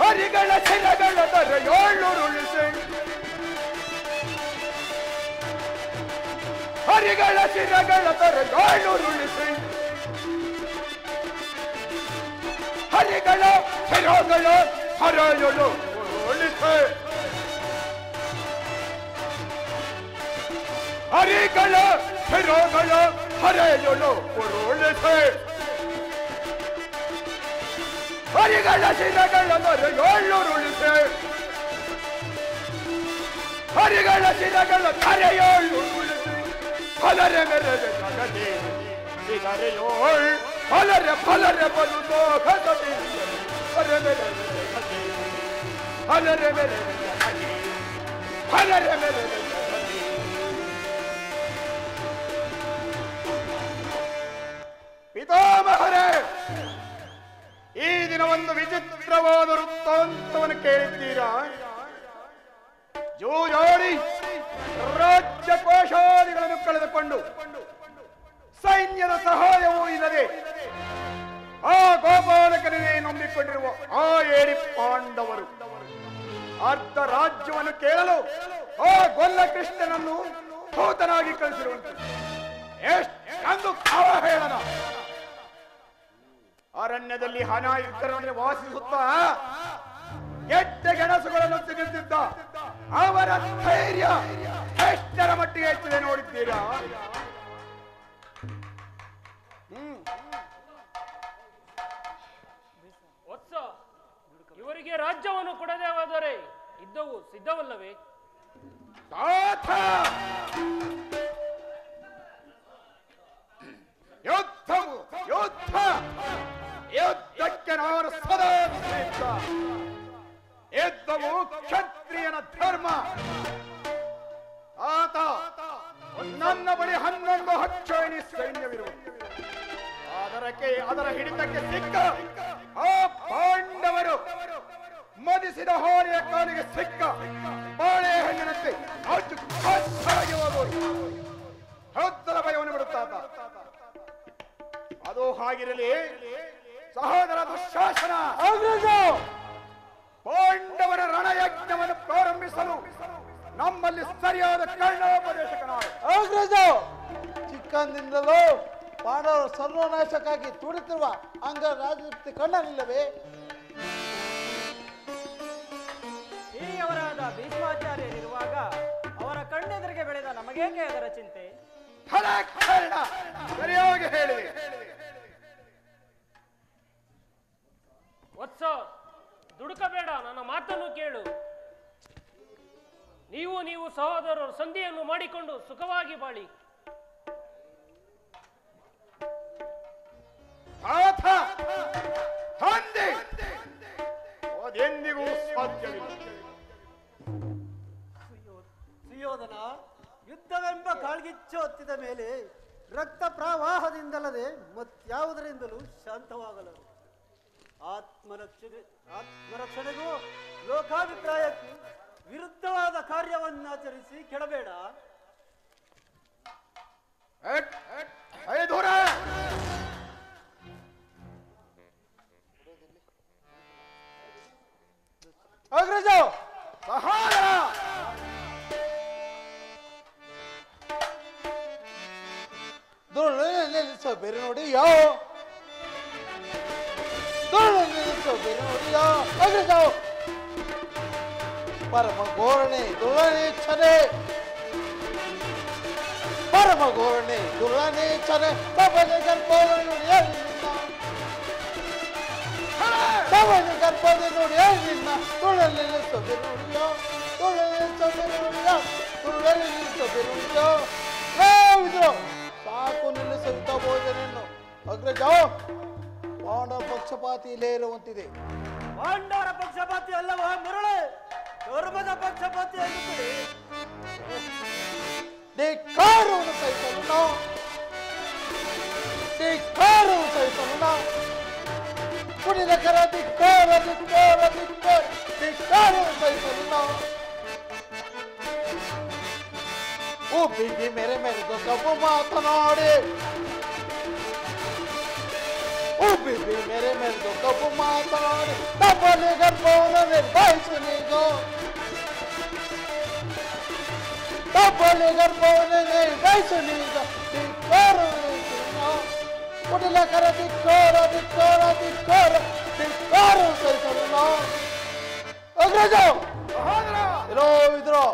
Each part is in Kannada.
ಹರಿಗಳ ಶಿರಗಳ ದರೆಯೋಳುರುಳಿಸಿ ಹರಿಗಳ ಶಿರಗಳ ದರೆಯೋಳುರುಳಿಸಿ ಹರಿಗಳ ಶಿರಗಳ ಹರೆಯಲು ಉರುಳಿಸಿ ಹರಿಗಳ ಶಿರಗಳ ಹರೆಯಲು ಉರುಳಿಸಿ ಹರಿಗಳ ಶಿರಗಳ ದರೆಯೋಳುರುಳಿಸಿ ಹರಿಗಳ ಶಿರಗಳ ಕರೆಯೋಳುರುಳಿಸಿ ಫಲರೆ ಮೆರೆದ ಜಗದೇ ಸಿಗರೆಯೋಳ್ ಫಲರೆ ಫಲರೆ ಬಲು ಭಗದಿ ಫಲರೆ ಮೆರೆದ ಜಗದೇ ಫಲರೆ ಮೆರೆದ ಜಗದೇ ಫಲರೆ ಮೆರೆದ ಜಗದೇ. ಪಿತಾಮಹರೇ, ಈ ದಿನ ಒಂದು ವಿಚಿತ್ರವಾದ ವೃತ್ತಾಂತವನ್ನು ಕೇಳಿದ್ದೀರಾ? ಜೂಜಾಡಿ ರಾಜ್ಯ ಕೋಶಾದಿಗಳನ್ನು ಕಳೆದುಕೊಂಡು ಸೈನ್ಯದ ಸಹಾಯವೂ ಇಲ್ಲದೆ ಆ ಗೋಪಾಲಕರನ್ನೇ ನಂಬಿಕೊಂಡಿರುವ ಆ 7 ಪಾಂಡವರು ಅರ್ಧ ರಾಜ್ಯವನ್ನು ಕೇಳಲು ಆ ಗೊಲ್ಲ ಕೃಷ್ಣನನ್ನು ದೂತನಾಗಿ ಕಳಿಸಿರುವಂತೆ ಎಷ್ಟೊಂದು ಕಾವ ಹೇಳನ. ಅರಣ್ಯದಲ್ಲಿ ಹಣ ಇದ್ದರೊಂದಿಗೆ ವಾಸಿಸುತ್ತಾ ಎಟ್ಟೆ ಗೆಣಸುಗಳನ್ನು ತಿನ್ನುತ್ತಿದ್ದ ಅವರ ಧೈರ್ಯ ಎಷ್ಟರ ಮಟ್ಟಿಗೆ ಹೆಚ್ಚಿದೆ ನೋಡಿದ್ದೀರಾ? ವತ್ಸ, ಇವರಿಗೆ ರಾಜ್ಯವನ್ನು ಕೊಡದೇ ಹೋದರೆ ಇದ್ದವು ಸಿದ್ಧವಲ್ಲವೇ? ಯುದ್ಧವು ಯುದ್ಧ ಯುದ್ಧಕ್ಕೆ ನಾನು ಸದಾ ಸಿದ್ಧ. ಯುದ್ಧವು ಕ್ಷತ್ರಿಯನ ಧರ್ಮ. ಆತ ನನ್ನ ಬಳಿ 11 ಅಕ್ಷೋಹಿಣಿ ಸೈನ್ಯವಿರುವುದು. ಅದರ ಹಿಡಿತಕ್ಕೆ ಸಿಕ್ಕ ಆ ಪಾಂಡವರು ಮದಿಸಿದ ಹೋರಿಯ ಕಾಲಿಗೆ ಸಿಕ್ಕ ಬಾಳೆಹಣ್ಣಿನಂತೆ ಅಷ್ಟು ಕಚ್ಚಾಗಿ ಹೋಗುವುದು. ಯುದ್ಧದ ಭಯವನ್ನು ಬಿಡುತ್ತಾತ. ಅದು ಹಾಗಿರಲಿ ಸಹೋದರ ದುಶ್ಯಾಸನ, ಪಾಂಡವರ ರಣಯಜ್ಞವನ್ನು ಪ್ರಾರಂಭಿಸಲು ನಮ್ಮಲ್ಲಿ ಸರಿಯಾದ ಕರ್ಣೋಪದೇಶಕನಾದ ಚಿಕ್ಕಂದಿಂದಲೂ ಪಾಂಡವರ ಸರ್ವನಾಶಕ್ಕಾಗಿ ತುಡಿತಿರುವ ಅಂಗ ರಾಜಪತಿ ಕಣ್ಣನಿಲ್ಲವೇ? ಹಿರಿಯವರಾದ ಭೀಷ್ಮಾಚಾರ್ಯರಿರುವಾಗ ಅವರ ಕಣ್ಣೆದುರಿಗೆ ಬೆಳೆದ ನಮಗೇಕೆ ಅದರ ಚಿಂತೆ? ಸರಿಯಾಗಿ ಹೇಳಿದೆ. ವತ್ಸ, ದುಡುಕಬೇಡ, ನನ್ನ ಮಾತನ್ನು ಕೇಳು. ನೀವು ಸಹೋದರರು ಸಂಧಿಯನ್ನು ಮಾಡಿಕೊಂಡು ಸುಖವಾಗಿ ಬಾಳಿ. ಅದೆಂದಿಗೂ ಸಾಧ್ಯವಿಲ್ಲ. ಸುಯೋಧನ, ಯುದ್ಧವೆಂಬ ಕಾಳ್ಗಿಚ್ಚು ಹೊತ್ತಿದ ಮೇಲೆ ರಕ್ತ ಪ್ರವಾಹದಿಂದಲ್ಲದೆ ಮತ್ಯಾವುದರಿಂದಲೂ ಶಾಂತವಾಗಲರು. ಆತ್ಮರಕ್ಷಣೆಗೂ ಲೋಕಾಭಿಪ್ರಾಯಕ್ಕೂ ವಿರುದ್ಧವಾದ ಕಾರ್ಯವನ್ನಾಚರಿಸಿ ಕೆಡಬೇಡ. ಅಗ್ರಜ ಸಹಾಯ ನಿಲ್ಲಿಸೋ ಬೇರೆ ನೋಡಿ ಯಾವ ನಿಲ್ಲಿಸೋ ಬೇರೆ ನೋಡಿ ಅಗ್ರಜ ಪರಮ ಘೋರಣೆ ದುರ್ಗಾನೇಚ್ಛನೆ ಪರಮ ಘೋರಣೆ ದುರ್ಗಾನೇಚ್ಛನೆ ತಪನೆ ಗರ್ಭೋದನೆ ನೋಡಿ ತಪನೆ ಗರ್ಭೋದನೆ ನೋಡಿ ನಿನ್ನ ತುಳಲ್ಲಿ ನಿಲ್ಲಿಸೋ ಬೇರೆ ನೋಡಿಯೋ ತುಳಲ್ಲಿ ನಿಲ್ಲಿಸೋ ಬೇರೆ ನೋಡಿಯೋ ತುಳಲ್ಲಿ ನಿಲ್ಲಿಸೋ ಬೇರೆ ನೋಡಿಯೋ ನಾವಿದ್ರು ಸಾಕು ನಿಲ್ಲಿಸುತ್ತ ಭೋಜನೆಯನ್ನು. ಅಗ್ರಜ ಪಾಂಡವ ಪಕ್ಷಪಾತಿ ಇಲ್ಲೇ ಇರುವಂತಿದೆ. ಪಾಂಡವರ ಪಕ್ಷಪಾತಿ ಅಲ್ಲವ ಮುರಳೆ, ಧರ್ಮದ ಪಕ್ಷಪಾತಿ ಆಗುತ್ತದೆ. ಧಿಕ್ಕಾರವನ್ನು ಸಹಿಸಲು ನಾವು ಪುಣಿದಕರ ಧಿಕ್ಕಾರವನ್ನು ಸಹಿಸಲು ನಾವು ಬಿಗಿ ಮೇರೆ ಮೇರೆದು ಕಬ್ಬು ಮಾತನಾಡಿ ಉಬ್ಬಿಸಿ ಮೇರೆ ಮೆರೆದು ಕಬ್ಬು ಮಾತಾಡಿ ತಪ್ಪಲಿ ಗರ್ಭವನ್ನು ನಿರ್ಭಯಿಸು ನೀನು ತಪ್ಪಲಿ ಗರ್ಭವನ್ನು ನಿರ್ಭಯಿಸು ನೀನು ಕುಟಿಲ ಕರ ಧಿಕ್ಕಾರ ಧಿಕ್ಕಾರ ಧಿಕ್ಕಾರ ಧಿಕ್ಕಾರ ಸರಿಸಲು ಅಗ್ರಜ ಇರೋ ಇದ್ರೋ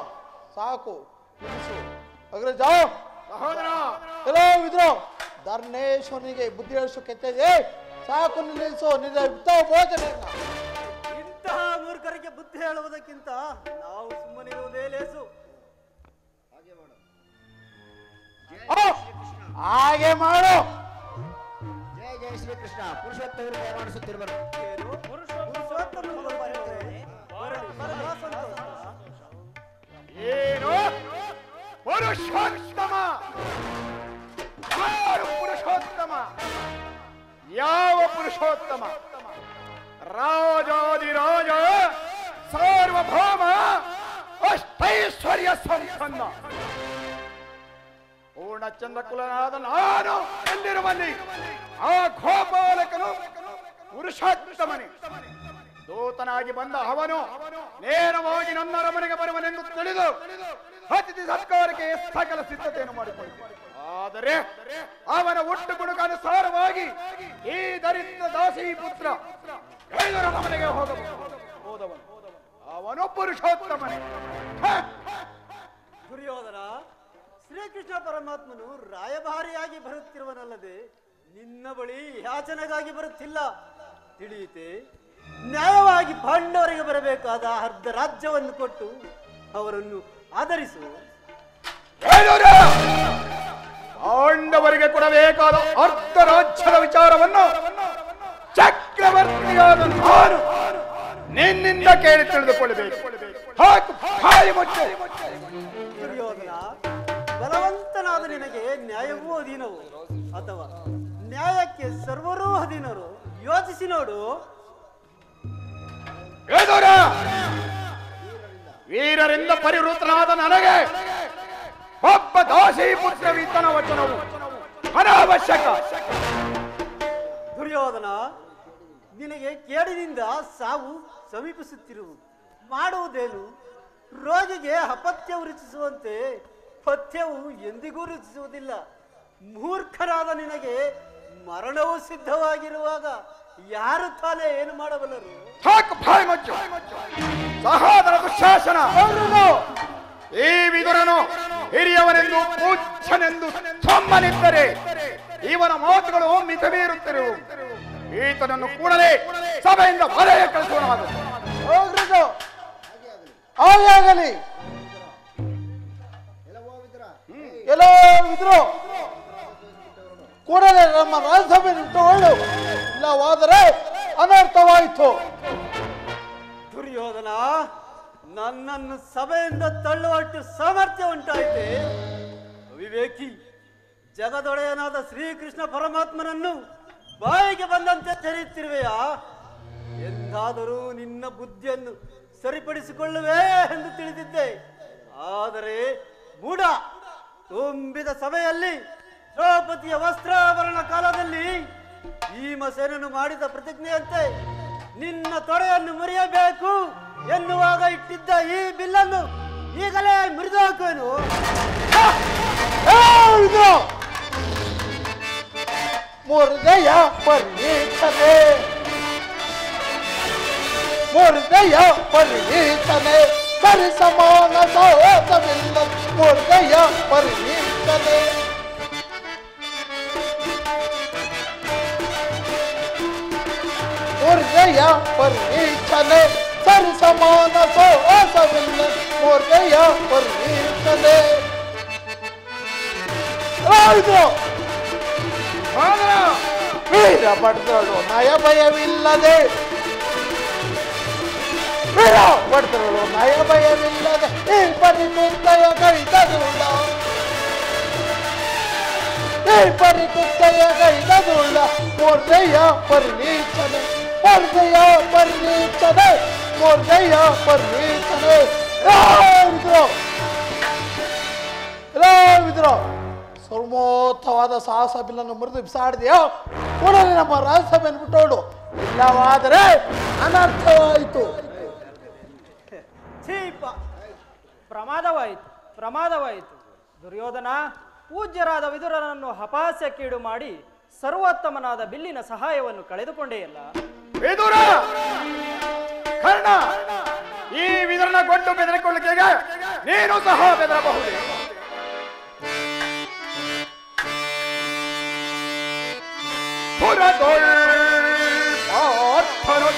ಸಾಕು ನಿಲ್ಲಿಸು ಅಗ್ರಜ ಇರೋ ಇದ್ರೋ ಧರ್ಮೇಶ್ವರನಿಗೆ ಬುದ್ಧಿ ಹೇಳಿಸು ಕೆತ್ತದೆ ಸಾಕು ನಿಲ್ಲಿಸು ನಿನ್ನ ಭೋಜನ ಇಂತಹ ಮೂರ್ಖರಿಗೆ ಬುದ್ಧಿ ಹೇಳುವುದಕ್ಕಿಂತ ನಾವು ಸುಮ್ಮನಿರುವುದೇ ಲೇಸು. ಹಾಗೆ ಮಾಡು. ಜಯ ಜಯ ಶ್ರೀಕೃಷ್ಣ. ಪುರುಷೋತ್ತಮರು ದಯಮಾಡಿಸುತ್ತಿರುವರು. ಏನು ಪುರುಷೋತ್ತಮ? ಯಾರು ಪುರುಷೋತ್ತಮ? ಯಾವ ಪುರುಷೋತ್ತಮ? ರಾಜಾದಿರಾಜ ಸಾರ್ವಭೌಮ ಅಷ್ಟೈಶ್ವರ್ಯ ಸಂಪನ್ನ ಪೂರ್ಣಚಂದ್ರ ಕುಲನಾದ ನಾನು ಎಂದಿರುವಲ್ಲಿ ಆ ಗೋಪಾಲಕನು ಪುರುಷೋತ್ತಮನೇ. ದೂತನಾಗಿ ಬಂದ ಅವನು ನೇರವಾಗಿ ನನ್ನ ಅರಮನೆಗೆ ಬರುವನೆಂದು ತಿಳಿದು ಅತಿಥಿ ಸತ್ಕಾರಕ್ಕೆ ಸಕಲ ಸಿದ್ಧತೆಯನ್ನು ಮಾಡಿಕೊಂಡಿದ್ದೆ. ಆದರೆ ಅವನ ಒಟ್ಟು ಗುಣಕ್ಕನುಸಾರವಾಗಿ ಈ ದರಿದ್ರ ದಾಸಿ ಪುತ್ರ ಅರಮನೆಗೆ ಹೋದವನು ಅವನು ಪುರುಷೋತ್ತಮನೇ. ದುರ್ಯೋಧನ, ಶ್ರೀಕೃಷ್ಣ ಪರಮಾತ್ಮನು ರಾಯಭಾರಿಯಾಗಿ ಬರುತ್ತಿರುವನಲ್ಲದೆ ನಿನ್ನ ಬಳಿ ಯಾಚನೆಗಾಗಿ ಬರುತ್ತಿಲ್ಲ. ತಿಳಿಯುತ್ತೆ? ನ್ಯಾಯವಾಗಿ ಪಾಂಡವರಿಗೆ ಬರಬೇಕಾದ ಅರ್ಧ ರಾಜ್ಯವನ್ನು ಕೊಟ್ಟು ಅವರನ್ನು ಆಧರಿಸು. ಪಾಂಡವರಿಗೆ ಕೊಡಬೇಕಾದ ಅರ್ಧ ರಾಜ್ಯದ ವಿಚಾರವನ್ನು ಚಕ್ರವರ್ತಿಯಾದ ನಾನು ನಿನ್ನಿಂದ ಕೇಳಿ ತಿಳಿದುಕೊಳ್ಳಬೇಕು. ದುರ್ಯೋಧನ, ಬಲವಂತನಾದ ನಿನಗೆ ನ್ಯಾಯವೂ ಅಧೀನವು ಅಥವಾ ನ್ಯಾಯಕ್ಕೆ ಸರ್ವರೂ ಅಧೀನರು? ಯೋಚಿಸಿ ನೋಡು. ವೀರರಿಂದ ಪರಿವೃತನಾದ ನನಗೆ ಒಬ್ಬ ದಾಸಿ ಪುತ್ರವಿತ್ತನ ವಚನವು ಅನಾವಶ್ಯಕ. ದುರ್ಯೋಧನ, ನಿನಗೆ ಕೇಡಿನಿಂದ ಸಾವು ಸಮೀಪಿಸುತ್ತಿರುವುದು. ಮಾಡುವುದೇನು? ರೋಗಿಗೆ ಅಪಥ್ಯ ರುಚಿಸುವಂತೆ ಪಥ್ಯವು ಎಂದಿಗೂ ರುಚಿಸುವುದಿಲ್ಲ. ಮೂರ್ಖರಾದ ನಿನಗೆ ಮರಣವು ಸಿದ್ಧವಾಗಿರುವಾಗ ಯಾರು ತಾನೇ ಏನು ಮಾಡಬಲ್ಲರು? ಸಹೋದರ ದುಶ್ಯಾಸನ, ಈ ವಿದುರನು ಹಿರಿಯವನೆಂದು ಪೂಜ್ಯನೆಂದು ಸುಮ್ಮನಿದ್ದರೆ ಇವನ ಮಾತುಗಳು ಮಿತ ಮೀರುತ್ತಿರುವು. ಈತನನ್ನು ಕೂಡಲೇ ಸಭೆಯಿಂದ ಹೊರಗೆ ಕಳಿಸುವನಾಗಲಿ. ಹಾಗಾಗಲಿ. ಎಲ್ಲೋ ಇದ್ರು ಕೂಡಲೇ ನಮ್ಮ ರಾಜ್ಯಸಭೆ ಇಟ್ಟುಕೊಳ್ಳು, ಇಲ್ಲವಾದರೆ ಅನರ್ಥವಾಯಿತು. ದುರ್ಯೋಧನ, ನನ್ನನ್ನು ಸಭೆಯಿಂದ ತಳ್ಳುವಷ್ಟು ಸಾಮರ್ಥ್ಯ ಉಂಟಾಯಿತೆ. ವಿವೇಕಿ, ಜಗದೊಡೆಯನಾದ ಶ್ರೀಕೃಷ್ಣ ಪರಮಾತ್ಮನನ್ನು ಬಾಯಿಗೆ ಬಂದಂತೆ ತೆರೆಯುತ್ತಿರುವೆಯಾ? ಎಂದಾದರೂ ನಿನ್ನ ಬುದ್ಧಿಯನ್ನು ಸರಿಪಡಿಸಿಕೊಳ್ಳುವೆ ಎಂದು ತಿಳಿದಿದ್ದೆ. ಆದರೆ ಮೂಢ, ತುಂಬಿದ ಸಭೆಯಲ್ಲಿ ದ್ರೌಪದಿಯ ವಸ್ತ್ರಾಭರಣ ಕಾಲದಲ್ಲಿ ಭೀಮಸೇನನು ಮಾಡಿದ ಪ್ರತಿಜ್ಞೆಯಂತೆ ನಿನ್ನ ತೊಡೆಯನ್ನು ಮುರಿಯಬೇಕು ಎನ್ನುವಾಗ ಇಟ್ಟಿದ್ದ ಈ ಬಿಲ್ಲನ್ನು ಈಗಲೇ ಮುರಿದು ಹಾಕುವೆನು. ಮುರಿದೆಯ ಪರಿಣೀತನೆ, ಮುರಿದೆಯ ಪರಿಣೀತನೆ, ಸರಿ ಸಮಾನ ಸಹೋದವಿಲ್ಲ. ಮುರಿದೆಯ ಪರಿಣೀತನೆ, ಮುರಿದೆಯ ಪರಿಣೀತನೆ, ಸರಿ ಸಮಾನ ಸಹೋದವಿಲ್ಲ. ಮುರಿದೆಯ ಪರಿಣೀತನೆ. ವೀರ ಪಡೆದಳು ನಯ ಭಯವಿಲ್ಲದೆ, ವೀರ ಪಡೆದಳು ನಯ ಭಯವಿಲ್ಲದೆ ಈ ಪರಿಕುತ್ತಯ ಕೈತದುಳ್ಳ, ಈ ಪರಿಕುತ್ತಯ ಕೈತದುಳ್ಳ. ಮುರ್ದೆಯ ಪರಿಣೀತನೆ, ಮುರ್ದೆಯ ಪರಿಣೀತನೆ, ಮುರ್ದೆಯ ಪರಿಣೀತನೆ. ಸರ್ವೋತ್ತವಾದ ಸಾಹಸ ಬಿಲ್ಲನ್ನು ಮುರಿದು ಬಿಸಾಡಿದೆಯೋ ಕೂಡಲೇ ನಮ್ಮ ರಾಜ್ಯಸಭೆಯನ್ನು ಬಿಟ್ಟೋಡು, ಇಲ್ಲವಾದರೆ ಅನರ್ಥವಾಯಿತು. ಛೀಪ, ಪ್ರಮಾದವಾಯಿತು. ದುರ್ಯೋಧನ, ಪೂಜ್ಯರಾದ ವಿದುರನನ್ನು ಅಪಹಾಸ್ಯಕ್ಕೀಡು ಮಾಡಿ ಸರ್ವೋತ್ತಮನಾದ ಬಿಲ್ಲಿನ ಸಹಾಯವನ್ನು ಕಳೆದುಕೊಂಡೆಯಲ್ಲ. ವಿದುರ, ಕರ್ಣ, ಈ ವಿದುರನ ಗೊಂಡು ಬೆದರಿಕೊಳ್ಳಿಕೆಗೆ ನೀನು ಸಹ ಬೆದರಬಹುದೇ?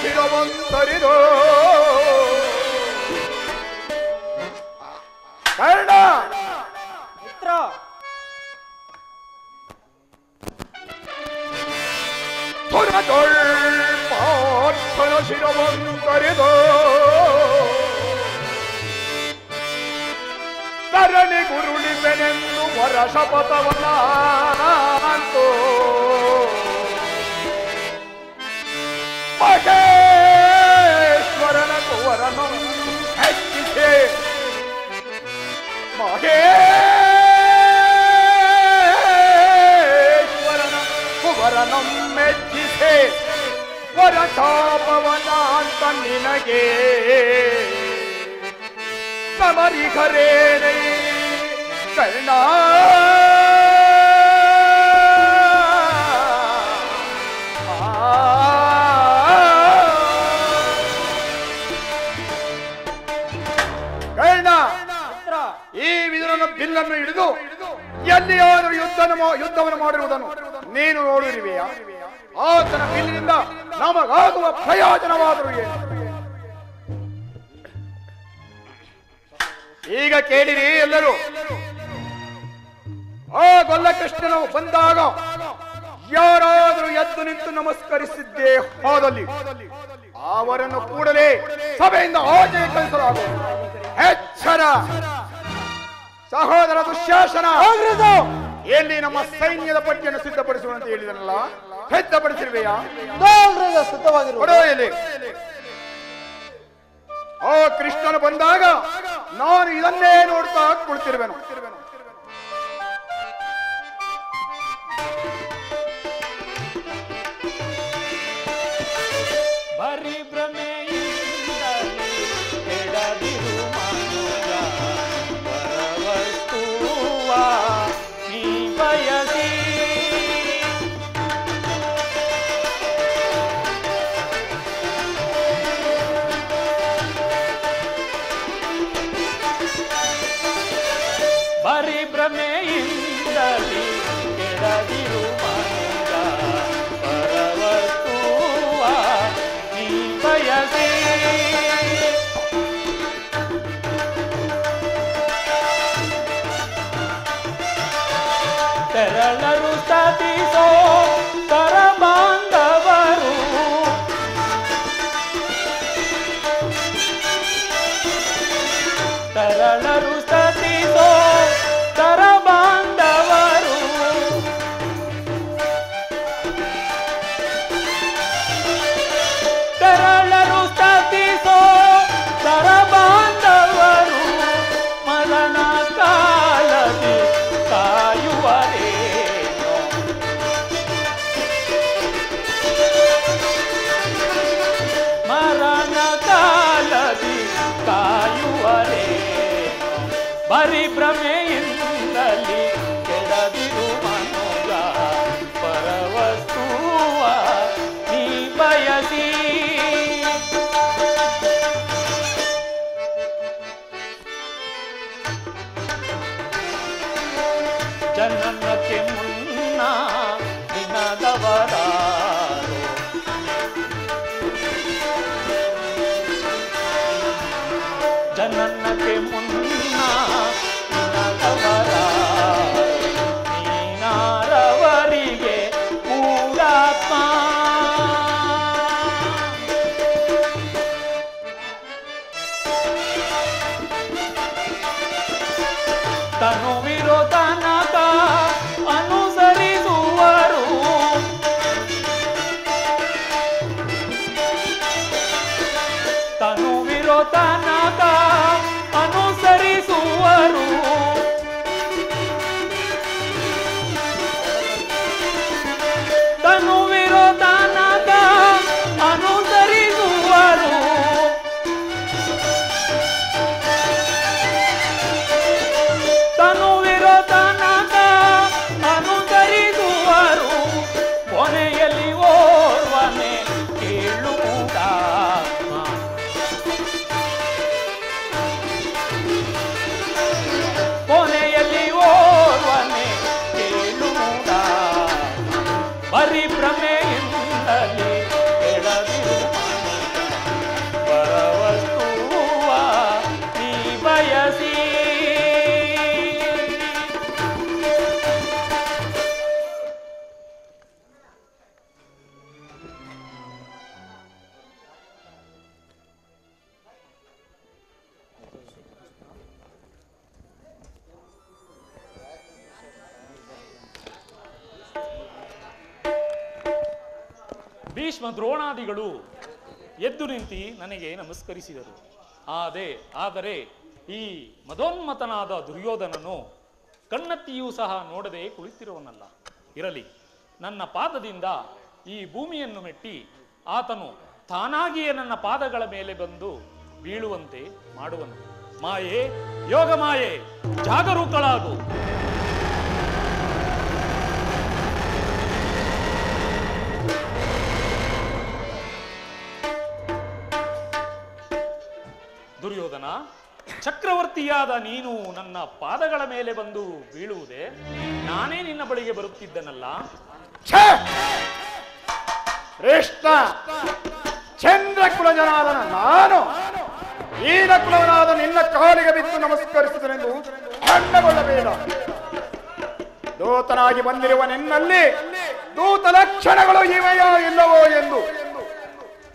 ಶಿರವಂತರಿದು ಕರ್ಣ ಮಿತ್ರ, ಪಾರ್ಥನ ಶಿರವಂತರಿದು ತರಣಿ ಗುರುಳಿಸೆನೆಂದು ವರ ಶಪಥವನ್ನಂತು ಮಹೇಶ್ವರನ ಕುವರನು ಹೆಚ್ಚಿಸೆ, ಮಹೇಶ್ವರನ ಕುವರನು ಮೆಚ್ಚಿಸೆ ವರ ಶಾಪವನ ಅಂತ ನಿನಗೆ ಸಮರಿಘರೇಣೆ ಕರ್ಣ. ಈ ವಿದುರನ ಬಿಲ್ಲನ್ನು ಹಿಡಿದು ಎಲ್ಲಿಯಾದರೂ ಯುದ್ಧವನ್ನು ಮಾಡಿರುವುದನ್ನು ನೀನು ನೋಡಿರುವೆಯಾ? ಆತನ ಬಿಲ್ಲಿನಿಂದ ನಮಗಾಗುವ ಪ್ರಯೋಜನವಾದರೂ ಏನು? ಈಗ ಕೇಳಿರಿ ಎಲ್ಲರೂ. ಆ ಗೊಲ್ಲಕೃಷ್ಣನು ಬಂದಾಗ ಯಾರಾದರೂ ಎದ್ದು ನಿಂತು ನಮಸ್ಕರಿಸಿದ್ದೇ ಹೋದಲ್ಲಿ ಅವರನ್ನು ಕೂಡಲೇ ಸಭೆಯಿಂದ ಆಚೆ ಕಳಿಸಲಾಗುವುದು. ಎಚ್ಚರ! ಸಹೋದರ ದುಶ್ಯಾಸನ, ಎಲ್ಲಿ ನಮ್ಮ ಸೈನ್ಯದ ಪಟ್ಟಿಯನ್ನು ಸಿದ್ಧಪಡಿಸುವಂತೆ ಹೇಳಿದನಲ್ಲ, ಸಿದ್ಧಪಡಿಸಿರುವೆಯಾ? ಸಿದ್ಧವಾಗಿರುವ ಇಲ್ಲಿ ಆ ಕೃಷ್ಣನು ಬಂದಾಗ ನಾನು ಇದನ್ನೇ ನೋಡ್ತಾ ಕುಳಿತಿರುವೆನು. ತೆರಳರು ಸಾಧಿಸೋ ತರ ಬಾಂಧವರು, ತೆರಳರು ಸಾಧಿಸೋ ತರ ಬಾಂಧವರು, ತೆರಳರು ಸಾಧಿಸೋ ತರ ಬಾಂಧವರು, ಮರಣ ಕಾಲದಿ ಕಾಯುವರೇ ಕಾಯುವರೇ ಬರಿ ಭ್ರಮೆಯಿಂದಲಿ ಕೆಡದಿರು ಮನುಜ ಪರವಸ್ತುವ ನೀ ಬಯಸಿ. ಜನನಕ್ಕೆ ಮುನ್ನ ದಿನದವರಾರು, ಜನನಕ್ಕೆ ಮುನ್ನ ದಿನದವರಾರು, ನೀನಾರವರಿಗೆ ಕೂಡಾತ್ಮ. ತನುವಿರೋ ತನಕ ಅನುಸರಿಸುವರು, ತನುವಿರೋ ತನಕ ಅನುಸರಿಸುವರು, ತನುವಿ ಭೀಷ್ಮ ದ್ರೋಣಾದಿಗಳು ಎದ್ದು ನಿಂತು ನನಗೆ ನಮಸ್ಕರಿಸಿದರು. ಆದರೆ ಈ ಮದೋನ್ಮತನಾದ ದುರ್ಯೋಧನನು ಕಣ್ಣತ್ತಿಯೂ ಸಹ ನೋಡದೆ ಕುಳಿತಿರುವನಲ್ಲ. ಇರಲಿ, ನನ್ನ ಪಾದದಿಂದ ಈ ಭೂಮಿಯನ್ನು ಮೆಟ್ಟಿ ಆತನು ತಾನಾಗಿಯೇ ನನ್ನ ಪಾದಗಳ ಮೇಲೆ ಬಂದು ಬೀಳುವಂತೆ ಮಾಡುವನು. ಮಾಯೆ, ಯೋಗ ಮಾಯೆ, ಜಾಗರೂಕಳಾಗು. ದುರ್ಯೋಧನ, ಚಕ್ರವರ್ತಿಯಾದ ನೀನು ನನ್ನ ಪಾದಗಳ ಮೇಲೆ ಬಂದು ಬೀಳುವುದೇ? ನಾನೇ ನಿನ್ನ ಬಳಿಗೆ ಬರುತ್ತಿದ್ದನಲ್ಲ. ಕೃಷ್ಣ, ಚಂದ್ರಕುಲಜನಾದ ನಾನು ಈನಕುಲವನಾದ ನಿನ್ನ ಕಾಲಿಗೆ ಬಿದ್ದು ನಮಸ್ಕರಿಸಿದನೆಂದು ಖಂಡಗೊಳ್ಳಬೇಡ. ದೂತನಾಗಿ ಬಂದಿರುವ ನಿನ್ನಲ್ಲಿ ದೂತ ಲಕ್ಷಣಗಳು ಇವೆಯೋ ಇಲ್ಲವೋ ಎಂದು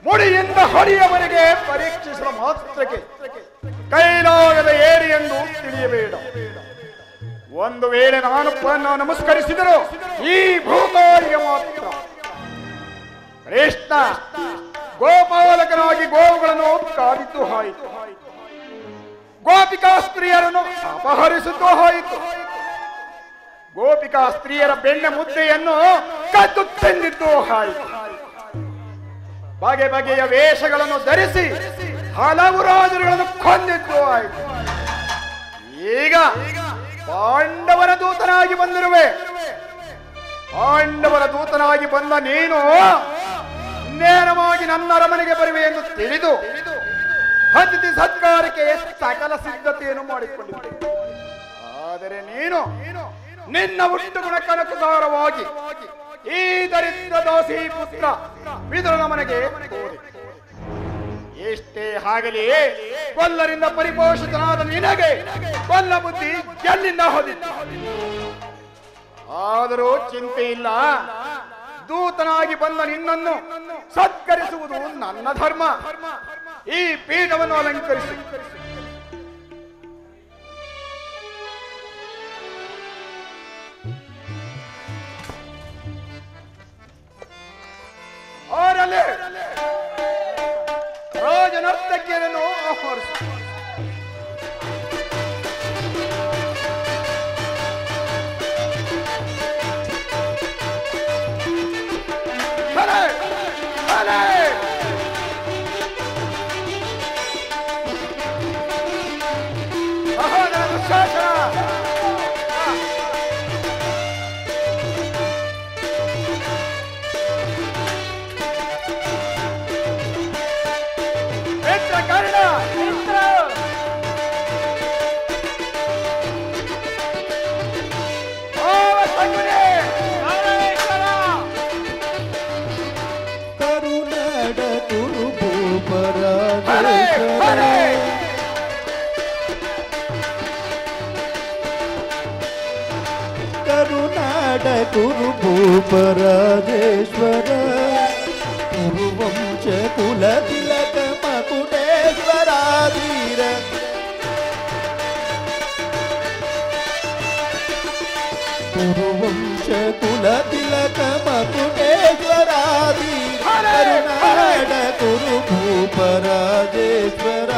ಮುಡಿಯಿಂದ ಹೊಡೆಯವರೆಗೆ ಪರೀಕ್ಷಿಸುವ ಮಾತ್ರಕ್ಕೆ ಕೈಲಾಗದ ಏರಿ ಎಂದು ತಿಳಿಯಬೇಡ. ಒಂದು ವೇಳೆ ನಾನು ನಮಸ್ಕರಿಸಿದರು ಈ ಭೂತಾಯಿಗೆ ಮಾತ್ರ. ಕೃಷ್ಣ, ಗೋಪಾಲಕನಾಗಿ ಗೋವುಗಳನ್ನು ಕಾದಿದ್ದು ಹೋಯಿತು, ಗೋಪಿಕಾ ಸ್ತ್ರೀಯರನ್ನು ಅಪಹರಿಸಿದ್ದು ಹೋಯಿತು, ಗೋಪಿಕಾ ಸ್ತ್ರೀಯರ ಬೆಣ್ಣೆ ಮುದ್ದೆಯನ್ನು ಕದ್ದು ತಿಂದಿದ್ದು ಹೋಯಿತು, ಬಗೆ ಬಗೆಯ ವೇಷಗಳನ್ನು ಧರಿಸಿ ಹಲವು ರಾಜರುಗಳನ್ನು ಕೊಂದಿದ್ದು ಆಯಿತು. ಈಗ ಪಾಂಡವರ ದೂತನಾಗಿ ಬಂದಿರುವೆ. ಪಾಂಡವರ ದೂತನಾಗಿ ಬಂದ ನೀನು ನೇರವಾಗಿ ನನ್ನ ಅರಮನೆಗೆ ಬರುವೆ ಎಂದು ತಿಳಿದು ಅತಿಥಿ ಸತ್ಕಾರಕ್ಕೆ ಸಕಲ ಸಿದ್ಧತೆಯನ್ನು ಮಾಡಿಕೊಂಡಿದ್ದೆ. ಆದರೆ ನೀನು ನಿನ್ನ ಹುಟ್ಟು ಗುಣಕ್ಕನುಸಾರವಾಗಿ ಈ ದರಿದ್ರ ದಾಸಿ ಪುತ್ರ ವಿದುರನ ಮನೆಗೆ ಹೋದೆ. ಎಷ್ಟೇ ಆಗಲಿ ಕೊಲ್ಲರಿಂದ ಪರಿಪೋಷಿತನಾದ ನಿನಗೆ ಕೊಲ್ಲ ಬುದ್ಧಿ ಎಲ್ಲಿಂದ ಹೋದಿತ್ತು? ಆದರೂ ಚಿಂತೆ ಇಲ್ಲ, ದೂತನಾಗಿ ಬಂದ ನಿನ್ನನ್ನು ಸತ್ಕರಿಸುವುದು ನನ್ನ ಧರ್ಮ. ಈ ಪೀಠವನ್ನು ಅಲಂಕರಿಸಿ ಅವರಲ್ಲಿ ರಾಜನರ್ತಕಿಯರನ್ನು ಆಹ್ವಾನಿಸಿ ಕುರು ಭೂಪರಾಜೇಶ್ವರ ಕುರುವಂಶ ಕುಲ ತಿಲಕ ಮಕುಟೇಶ್ವರಾಧೀರ ಕುರುವಂಶ ಕುಲ ತಿಲಕ ಮಕುಟೇಶ್ವರಾಧೀರ ಕರುನಾಡ ಕುರು ಭೂಪರಾಜೇಶ್ವರ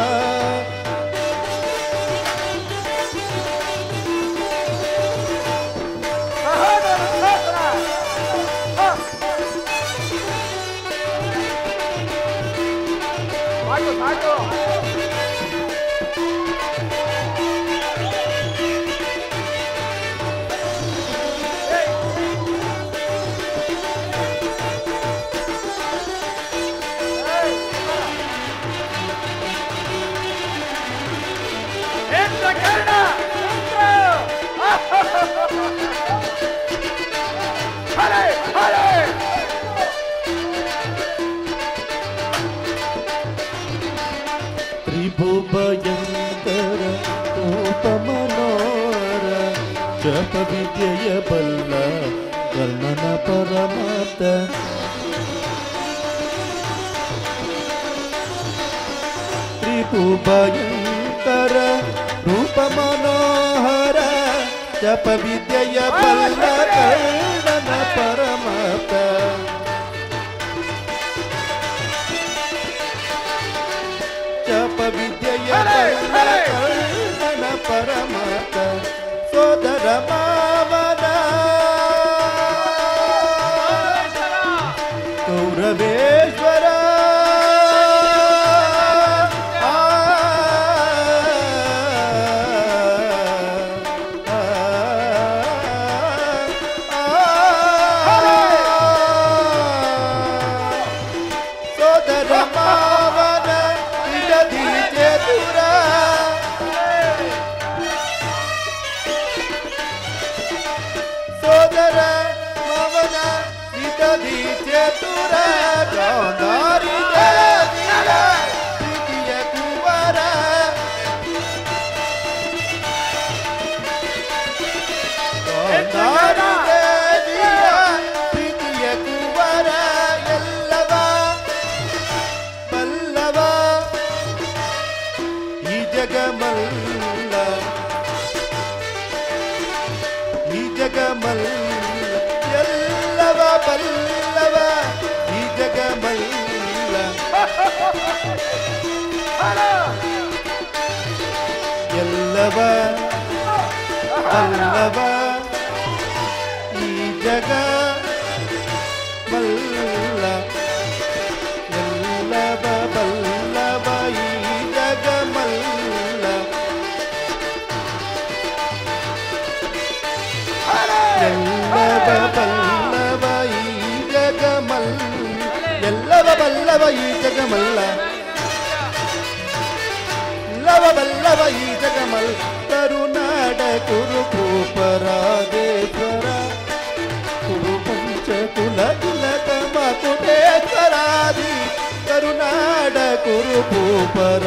ತ್ರಿಭುಭಯಂಕರ ರೂಪ ಮನೋರ ಜಪ ವಿದ್ಯೆಯ ಬಲ್ಲ ಕರ್ಣನ ಪರಮಾತ ತ್ರಿಭುಭಯಂಕರ ರೂಪ ಮನೋಹರ ಜಪ ವಿದ್ಯೆಯ ಬಲ್ಲ ಕರ್ಣನ ಪರಮಾತ ವಿದ್ಯೆಯ ಕರ್ಣನ ಪರಮಾತ ಸೋದರ ಮಾವನ ಕೌರವೇಶ್ವರ ಸೋದರ ಮಾವನ ಇಡದಿ ಚತುರ ಸೋದರ ಮಾವನ ಇಡದಿ ಚತುರ ಗಾಂಧಾರಿ ದೇವಿಯ ಪ್ರೀತಿಯ ಕುವರ ಗಾಂಧಾರಿ ದೇವಿಯ ಪ್ರೀತಿಯ ಕುವರ ಎಲ್ಲವ ಬಲ್ಲವ ಈ ಜಗಮಲ್ಲ ಈ ಜಗಮಲ್ಲ ಎಲ್ಲವ ಬಲ್ಲವ ಈ ಜಗಮಲ್ಲ ಎಲ್ಲವ ಬಲ್ಲವ ಈ ಜಗ ಮಲ್ಲ ಎಲ್ಲವ ಬಲ್ಲವ ಈ ಜಗಮಲ್ಲ ಎಲ್ಲವ ಬಲ್ಲವ ಈ ಜಗಮಲ್ಲ ಎಲ್ಲವ ಬಲ್ಲವ ಈ ಜಗಮಲ್ಲ ಎಲ್ಲವ ಬಲ್ಲವ ಈ ಜಗಮಲ್ಲ ಕರುನಾಡ ಕುರುಪರಾದೇಶ್ವರ ಕುರು ಪಂಚಕುಲ ತಿಲಕ ಮಕುಟೇಶ್ವರಾದಿ ಕರುನಾಡ ಕುರುಪರಾದೇಶ್ವರ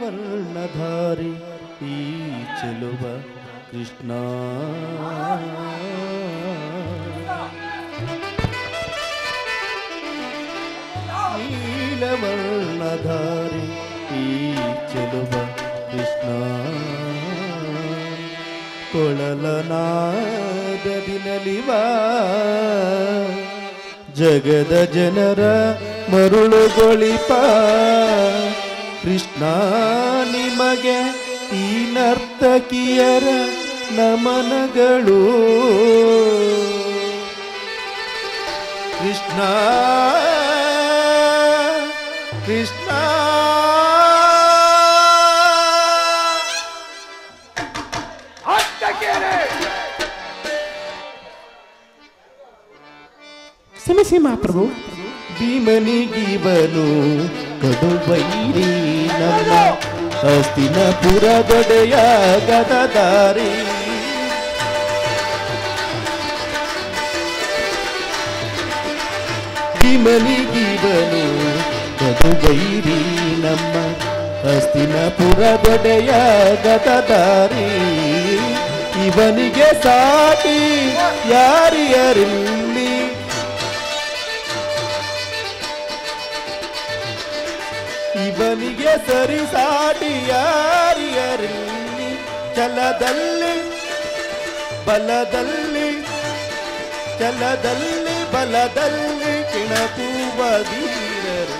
ನೀಲವರ್ಣಧಾರಿ ಈ ಚೆಲುವ ಕೃಷ್ಣ ನೀಲವರ್ಣಧಾರಿ ಈ ಚೆಲುವ ಕೃಷ್ಣ ಕೊಳಲನಾದದಿ ನಲಿವ ಜಗದ ಜನರ ಮರುಳುಗೊಳಿಪ ಕೃಷ್ಣ ನಿಮಗೆ ಈ ನರ್ತಕಿಯರ ನಮನಗಳು ಕೃಷ್ಣ ಕೃಷ್ಣ ಕ್ಷಮಿಸಿ ಮಹಾಪ್ರಭು. ಭೀಮನಿಗಿವನು ಕಡುಬೈರಿ ನಮ್ಮ ಹಸ್ತಿನಪುರ ದೊಡೆಯ ಗದದಾರಿ ಭೀಮನಿಗಿವನು ಕಡುಬೈರಿ ನಮ್ಮ ಹಸ್ತಿನಪುರ ದೊಡೆಯ ಗದದಾರಿ ಇವನಿಗೆ ಸಾಟಿ ಯಾರಿಯರಿಲ್ಲಿ ಇವನಿಗೆ ಸರಿಸಾಟಿ ಯಾರಿಯರಲ್ಲಿ ಛಲದಲ್ಲಿ ಬಲದಲ್ಲಿ ಛಲದಲ್ಲಿ ಬಲದಲ್ಲಿ ಕಿಣಕುವ ಧೀರರು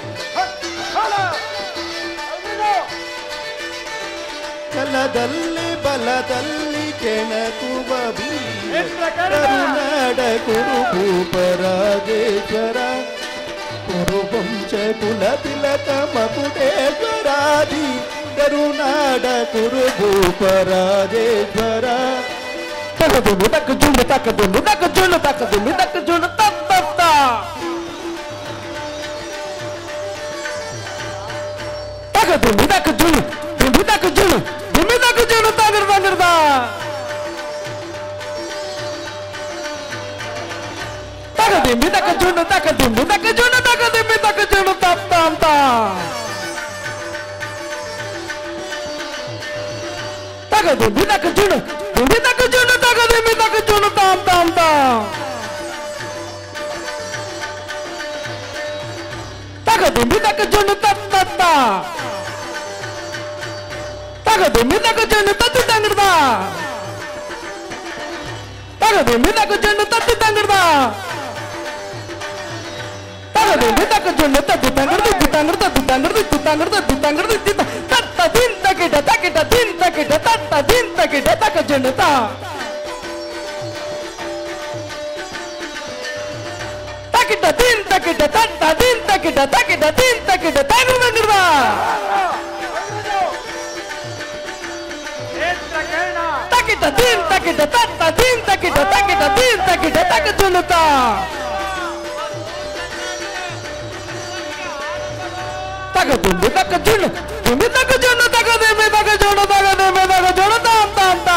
ಛಲದಲ್ಲಿ ಬಲದಲ್ಲಿ ಕೆಣಕುವ ಕರುನಾಡ ಕುರುಭೂಪರಾಜೇಶ್ವರ ಕುರುವಂಶ ಕುಲ ತಿಲಕ ಮಕುಟೇಶ್ವರಾದಿ ಕರುನಾಡ ಕುರುಭೂಪರಾಜೇಶ್ವರ ತಗದುಂಡು ತಕ್ಕ ಜುಂಡು ತಕ್ಕದುಂಡು ತಕ್ಕ ಜುಂಡು ತಕ್ಕದುಂಡು ತಕ್ಕ ಜುಂಡು ತತ್ತ ತಗದುಂಡು ತಕ್ಕ ಜುಂಡು ದುಂಡು ತಕ್ಕ ಜುಂಡು ದುಂಡು ತಕ್ಕ ಜುಂಡು ತಗರ್ದ ತಗದಿಂಬಿ ತಕ್ಕ ಜುಂಡು ತಕ್ಕದುಂಡು ತಕ್ಕ ಜುಂಡು ತಗದಿಂಬಿ ತಕ್ಕ ಜುಂಡು ತತ್ತ ಅಂತ ತಗದಿಂಬಿ ತಕ್ಕ ಜುಂಡು ದುಂಡಿ ತಕ್ಕ ಜುಂಡು ತಗದಿಂಬಿ ತಕ್ಕ ಜುಂಡು ಅಂತ ತಗದಿಂಬಿ ತಕ್ಕ ಜುಂಡು ತತ್ತ ತಗದಿಂಬಿ ತಕ್ಕ ಜುಂಡು ತತ್ತಿ ತಂಗಿಡ್ದ ತಗದಿಂಬಿ ತಕ್ಕ ಜುಂಡು ತತ್ತಿ ತಂಗಿಡ್ದ ತಗದಿಂಬಿ ತಕ್ಕ ಜುಂಡು ತತ್ತಿ ತಂಗಿಡ್ದು ತತ್ತ ದಿಂತ ಕಿಟ ತಕಿಟ ದಿಂತ ಕಿಟ ತತ್ತ ದಿಂತ ಕಿಟ ತಕ್ಕ ಜುಂಡು ತಕಿಟ ದಿಂತ ಕಿಟ ತತ್ತ ದಿಂತ ಕಿಟ ತಕಿಟ ದಿಂತ ಕಿಟ ತಂಗಿಡ್ದ ತಕಿಟ ದಿಂತ ಕಿಟ ತತ್ತ ದಿಂತ ಕಿಟ ತಕಿಟ ದಿಂತ ಕಿಟ ತಕ್ಕ ಜುಂಡು ತಗದುಂಡು ತಕ್ಕ ಜುಂಡು ದುಂಡು ತಕ್ಕ ಜುಂಡು ತಗದೇಮೆ ತಗ ಜೋಡು ತಗದೇಮೆ ತಗ ಜೋಡು ಅಂತ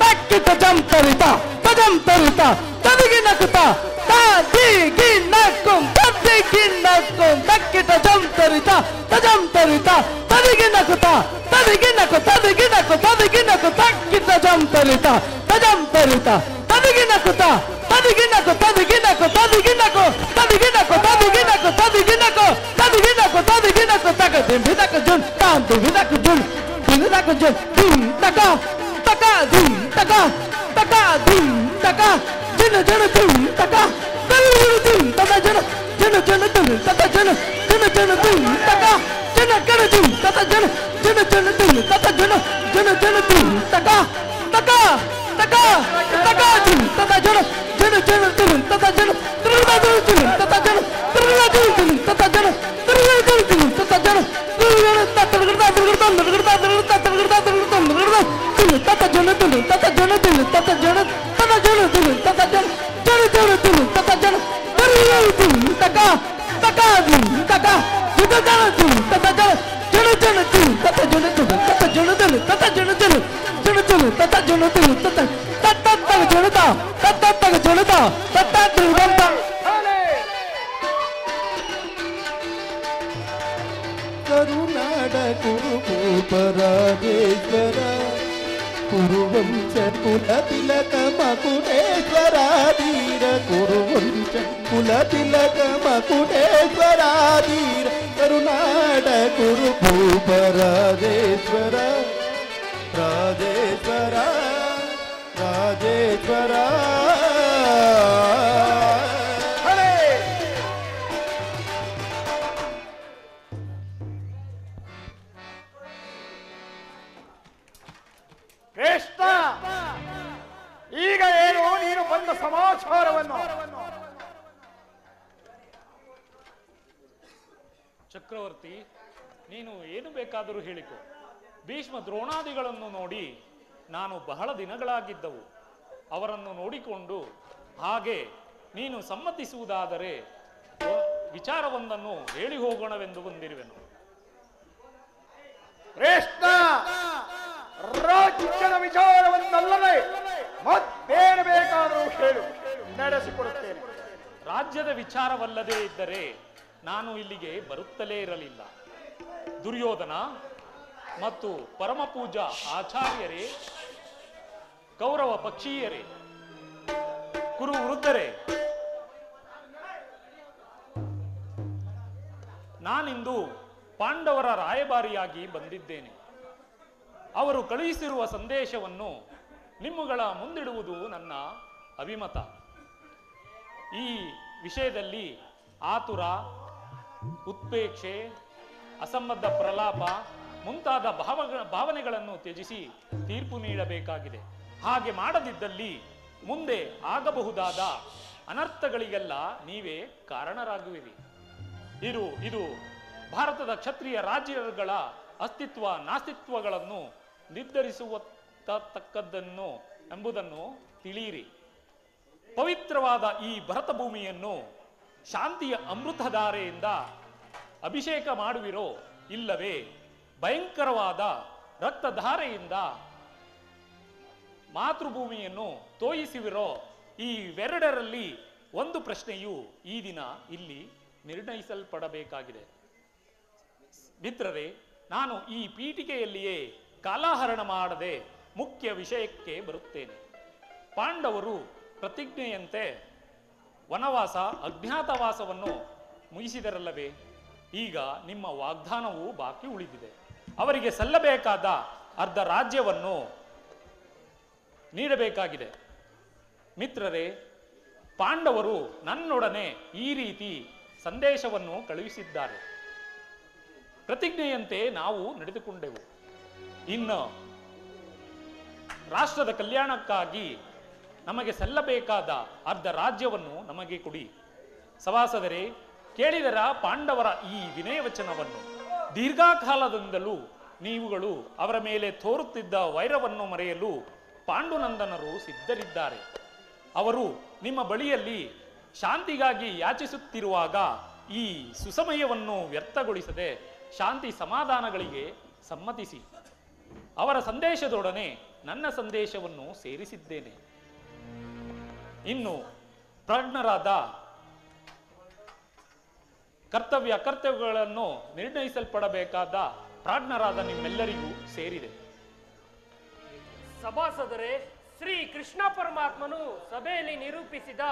ತಕ್ಕಿಟ ಜಂ ತರಿತ ತಜಂ ತರಿತ ತದಿಗಿನಕುತ ತದಿಗಿನಕುಂ ತದಿಗಿನಕುಂ ತಕ್ಕಿಟ ಜಂ ತರಿತ ತಜಂ ತರಿತ ತದಿಗಿನಕುತ ತದಿಗಿನಕು ತದಿಗಿನಕು ತದಿಗಿನಕು ತಕ್ಕಿಟ ಜಂ ತರಿತ ತಜಂ ತರಿತ ತದಿಗಿನಕುತ ತದಿಗಿನಕು ತದಿಗಿನಕು ತದಿಗಿನಕು ತದಿಗಿನಕು ತದಿಗಿನಕು ತದಿಗಿನಕು ತದಿಗಿನಕು ತದಿಗಿನಕು ತಗದಿಂಬಿ ತಕ ಜುನ್ ತಾಂದುವಿ ತಕ ಜುನ್ ದಿಂಗ ತಕ ಜುನ್ ಧಿಂ ತಕ ತಕ ಧಿಂ ತಕ ತಕ ಧಿಂ ತಕ ಜನ ಜನ ಧಿಂ ತಕ ತರು ಧಿಂ ತಕ ಜನ ಜನ ಜನ ಧಿಂ ತಕ ಜನ ಜನ ಜನ ಧಿಂ ತಕ ಜನ ಕಣ ಧಿಂ ತಕ ಜನ ಜನ ಜನ ಧಿಂ ತಕ ಜನ ಜನ ಜನ ಧಿಂ ತಕ ತಕ ತಕ ತಕ ಧಿಂ ತಕ ಜನ ಜನ ಜನ ಧಿಂ ತಕ ಜನ ತರುಣ ಧಿಂ ತಕ ಜನ ತರುಣ ಧಿಂ ತಕ ಜನ ತರುಣ ಧಿಂ ತಕ ಜನ ತರುಣ ತಕ ತತ ಜನ ತುಳು ತತ ಜನ ತುಳು ತತ ಜನ ತತ ಜನ ತುಳು ತತ ಜನ ಜನ ಜನ ತುಳು ತತ ಜನ ತುಳು ತಕ ತಕ ತಕ ಜನ ಜನ ತುಳು ತತ ಜನ ಜನ ಜನ ತುಳು ತತ ಜನ ತುಳು ತತ ಜನ ತುಳು ತತ ಜನ ತುಳು ಜನ ತುಳು ತತ ಜನ ತುಳು ತತ ತತ ತಕ ಜನತ ತತ ತಕ ಜನತ ತತ ತುಳುವಂತ ಕರುನಾಡ ಕುರುಭೂಪರಾಜೇಶ್ವರ ಕುರುವಂಶ ಕುಲ ತಿಲಕ ಮಕುಟೇಶ್ವರಾಧೀರ ಕುರುವಂಶ ಕುಲ ತಿಲಕ ಮಕುಟೇಶ್ವರಾಧೀರ ಕರುನಾಡ ಕುರುಭೂಪರಾಜೇಶ್ವರ ರಾಜೇಶ್ವರ ರಾಜೇಶ್ವರ ಕೃಷ್ಣ, ಈಗ ಏನು ನೀನು ಬಂದ ಸಮಾಚಾರವನ್ನು? ಚಕ್ರವರ್ತಿ, ನೀನು ಏನು ಬೇಕಾದರೂ ಹೇಳಿಕೊ. ಭೀಷ್ಮ ದ್ರೋಣಾದಿಗಳನ್ನು ನೋಡಿ ನಾನು ಬಹಳ ದಿನಗಳಾಗಿದ್ದವು. ಅವರನ್ನು ನೋಡಿಕೊಂಡು ಹಾಗೆ ನೀನು ಸಮ್ಮತಿಸುವುದಾದರೆ ವಿಚಾರವೊಂದನ್ನು ಹೇಳಿ ಹೋಗೋಣವೆಂದು ಬಂದಿರುವೆನು. ಕೃಷ್ಣ, ರಾಜ್ಯದ ವಿಚಾರವನ್ನಲ್ಲದೆ ಏನು ಬೇಕಾದರೂ ಹೇಳು, ನಡೆಸಿಕೊಡುತ್ತೇನೆ. ರಾಜ್ಯದ ವಿಚಾರವಲ್ಲದೇ ಇದ್ದರೆ ನಾನು ಇಲ್ಲಿಗೆ ಬರುತ್ತಲೇ ಇರಲಿಲ್ಲ. ದುರ್ಯೋಧನ ಮತ್ತು ಪರಮಪೂಜಾ ಆಚಾರ್ಯರೇ, ಕೌರವ ಪಕ್ಷೀಯರೇ, ಕುರು ವೃದ್ಧರೇ, ನಾನಿಂದು ಪಾಂಡವರ ರಾಯಭಾರಿಯಾಗಿ ಬಂದಿದ್ದೇನೆ. ಅವರು ಕಳುಹಿಸಿರುವ ಸಂದೇಶವನ್ನು ನಿಮ್ಮಗಳ ಮುಂದಿಡುವುದು ನನ್ನ ಅಭಿಮತ. ಈ ವಿಷಯದಲ್ಲಿ ಆತುರ, ಉತ್ಪ್ರೇಕ್ಷೆ, ಅಸಂಬದ್ಧ ಪ್ರಲಾಪ ಮುಂತಾದ ಭಾವನೆಗಳನ್ನು ತ್ಯಜಿಸಿ ತೀರ್ಪು ನೀಡಬೇಕಾಗಿದೆ. ಹಾಗೆ ಮಾಡದಿದ್ದಲ್ಲಿ ಮುಂದೆ ಆಗಬಹುದಾದ ಅನರ್ಥಗಳಿಗೆಲ್ಲ ನೀವೇ ಕಾರಣರಾಗುವಿರಿ. ಇದು ಭಾರತದ ಕ್ಷತ್ರಿಯ ರಾಜ್ಯಗಳ ಅಸ್ತಿತ್ವ ನಾಸ್ತಿತ್ವಗಳನ್ನು ನಿರ್ಧರಿಸುವತಕ್ಕದ್ದನ್ನು ಎಂಬುದನ್ನು ತಿಳಿಯಿರಿ. ಪವಿತ್ರವಾದ ಈ ಭರತ ಭೂಮಿಯನ್ನು ಶಾಂತಿಯ ಅಮೃತಧಾರೆಯಿಂದ ಅಭಿಷೇಕ ಮಾಡುವಿರೋ, ಇಲ್ಲವೇ ಭಯಂಕರವಾದ ರಕ್ತಧಾರೆಯಿಂದ ಮಾತೃಭೂಮಿಯನ್ನು ತೋಯಿಸುವಿರೋ, ಈ ಇವೆರಡರಲ್ಲಿ ಒಂದು ಪ್ರಶ್ನೆಯು ಈ ದಿನ ಇಲ್ಲಿ ನಿರ್ಣಯಿಸಲ್ಪಡಬೇಕಾಗಿದೆ. ಮಿತ್ರರೇ, ನಾನು ಈ ಪೀಠಿಕೆಯಲ್ಲಿಯೇ ಕಾಲಹರಣ ಮಾಡದೆ ಮುಖ್ಯ ವಿಷಯಕ್ಕೆ ಬರುತ್ತೇನೆ. ಪಾಂಡವರು ಪ್ರತಿಜ್ಞೆಯಂತೆ ವನವಾಸ ಅಜ್ಞಾತವಾಸವನ್ನು ಮುಗಿಸಿದರಲ್ಲವೇ? ಈಗ ನಿಮ್ಮ ವಾಗ್ದಾನವು ಬಾಕಿ ಉಳಿದಿದೆ. ಅವರಿಗೆ ಸಲ್ಲಬೇಕಾದ ಅರ್ಧ ರಾಜ್ಯವನ್ನು ನೀಡಬೇಕಾಗಿದೆ. ಮಿತ್ರರೇ, ಪಾಂಡವರು ನನ್ನೊಡನೆ ಈ ರೀತಿ ಸಂದೇಶವನ್ನು ಕಳುಹಿಸಿದ್ದಾರೆ. ಪ್ರತಿಜ್ಞೆಯಂತೆ ನಾವು ನಡೆದುಕೊಂಡೆವು. ಇನ್ನು ರಾಷ್ಟ್ರದ ಕಲ್ಯಾಣಕ್ಕಾಗಿ ನಮಗೆ ಸಲ್ಲಬೇಕಾದ ಅರ್ಧ ರಾಜ್ಯವನ್ನು ನಮಗೆ ಕೊಡಿ. ಸಭಾಸದರೇ, ಕೇಳಿದರ ಪಾಂಡವರ ಈ ವಿನಯವಚನವನ್ನು. ದೀರ್ಘಕಾಲದಿಂದಲೂ ನೀವುಗಳು ಅವರ ಮೇಲೆ ತೋರುತ್ತಿದ್ದ ವೈರವನ್ನು ಮರೆಯಲು ಪಾಂಡುನಂದನರು ಸಿದ್ಧರಿದ್ದಾರೆ. ಅವರು ನಿಮ್ಮ ಬಳಿಯಲ್ಲಿ ಶಾಂತಿಗಾಗಿ ಯಾಚಿಸುತ್ತಿರುವಾಗ ಈ ಸುಸಮಯವನ್ನು ವ್ಯರ್ಥಗೊಳಿಸದೆ ಶಾಂತಿ ಸಮಾಧಾನಗಳಿಗೆ ಸಮ್ಮತಿಸಿ. ಅವರ ಸಂದೇಶದೊಡನೆ ನನ್ನ ಸಂದೇಶವನ್ನು ಸೇರಿಸಿದ್ದೇನೆ. ಇನ್ನು ಪ್ರಜ್ಞರಾದ ಕರ್ತವ್ಯಗಳನ್ನು ನಿರ್ಣಯಿಸಲ್ಪಡಬೇಕಾದ ಪ್ರಾಜ್ಞರಾದ ನಿಮ್ಮೆಲ್ಲರಿಗೂ ಸೇರಿದೆ. ಸಭಾಸದರೇ, ಶ್ರೀ ಕೃಷ್ಣ ಪರಮಾತ್ಮನು ಸಭೆಯಲ್ಲಿ ನಿರೂಪಿಸಿದ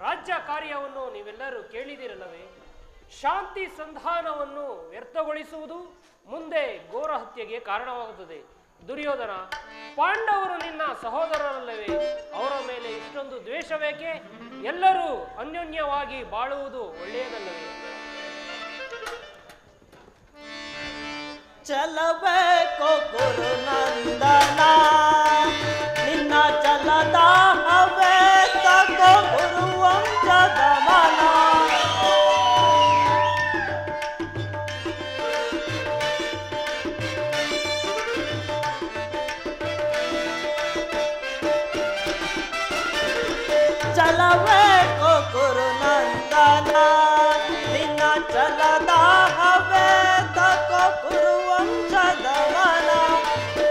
ರಾಜ್ಯ ಕಾರ್ಯವನ್ನು ನೀವೆಲ್ಲರೂ ಕೇಳಿದಿರಲ್ಲವೇ? ಶಾಂತಿ ಸಂಧಾನವನ್ನು ವ್ಯರ್ಥಗೊಳಿಸುವುದು ಮುಂದೆ ಘೋರ ಹತ್ಯೆಗೆ ಕಾರಣವಾಗುತ್ತದೆ. ದುರ್ಯೋಧನ, ಪಾಂಡವರು ನಿನ್ನ ಸಹೋದರರಲ್ಲವೇ? ಅವರ ಮೇಲೆ ಇಷ್ಟೊಂದು ದ್ವೇಷವೇಕೆ? ಎಲ್ಲರೂ ಅನ್ಯೋನ್ಯವಾಗಿ ಬಾಳುವುದು ಒಳ್ಳೆಯದಲ್ಲವೇ? ಚಲಬೇಕು ಗುರುನಂದನ, ನಿನ್ನ ಚಲದ ಹವೆ ತಗೋ ಗುರುವಂಶದ ಮನ. ಚಲಬೇಕು ಗುರುನಂದನ, ನಿನ್ನ ಚಲದ ಹವೆ ತಗೋ ಗುರುವಂಶದ ಮನ.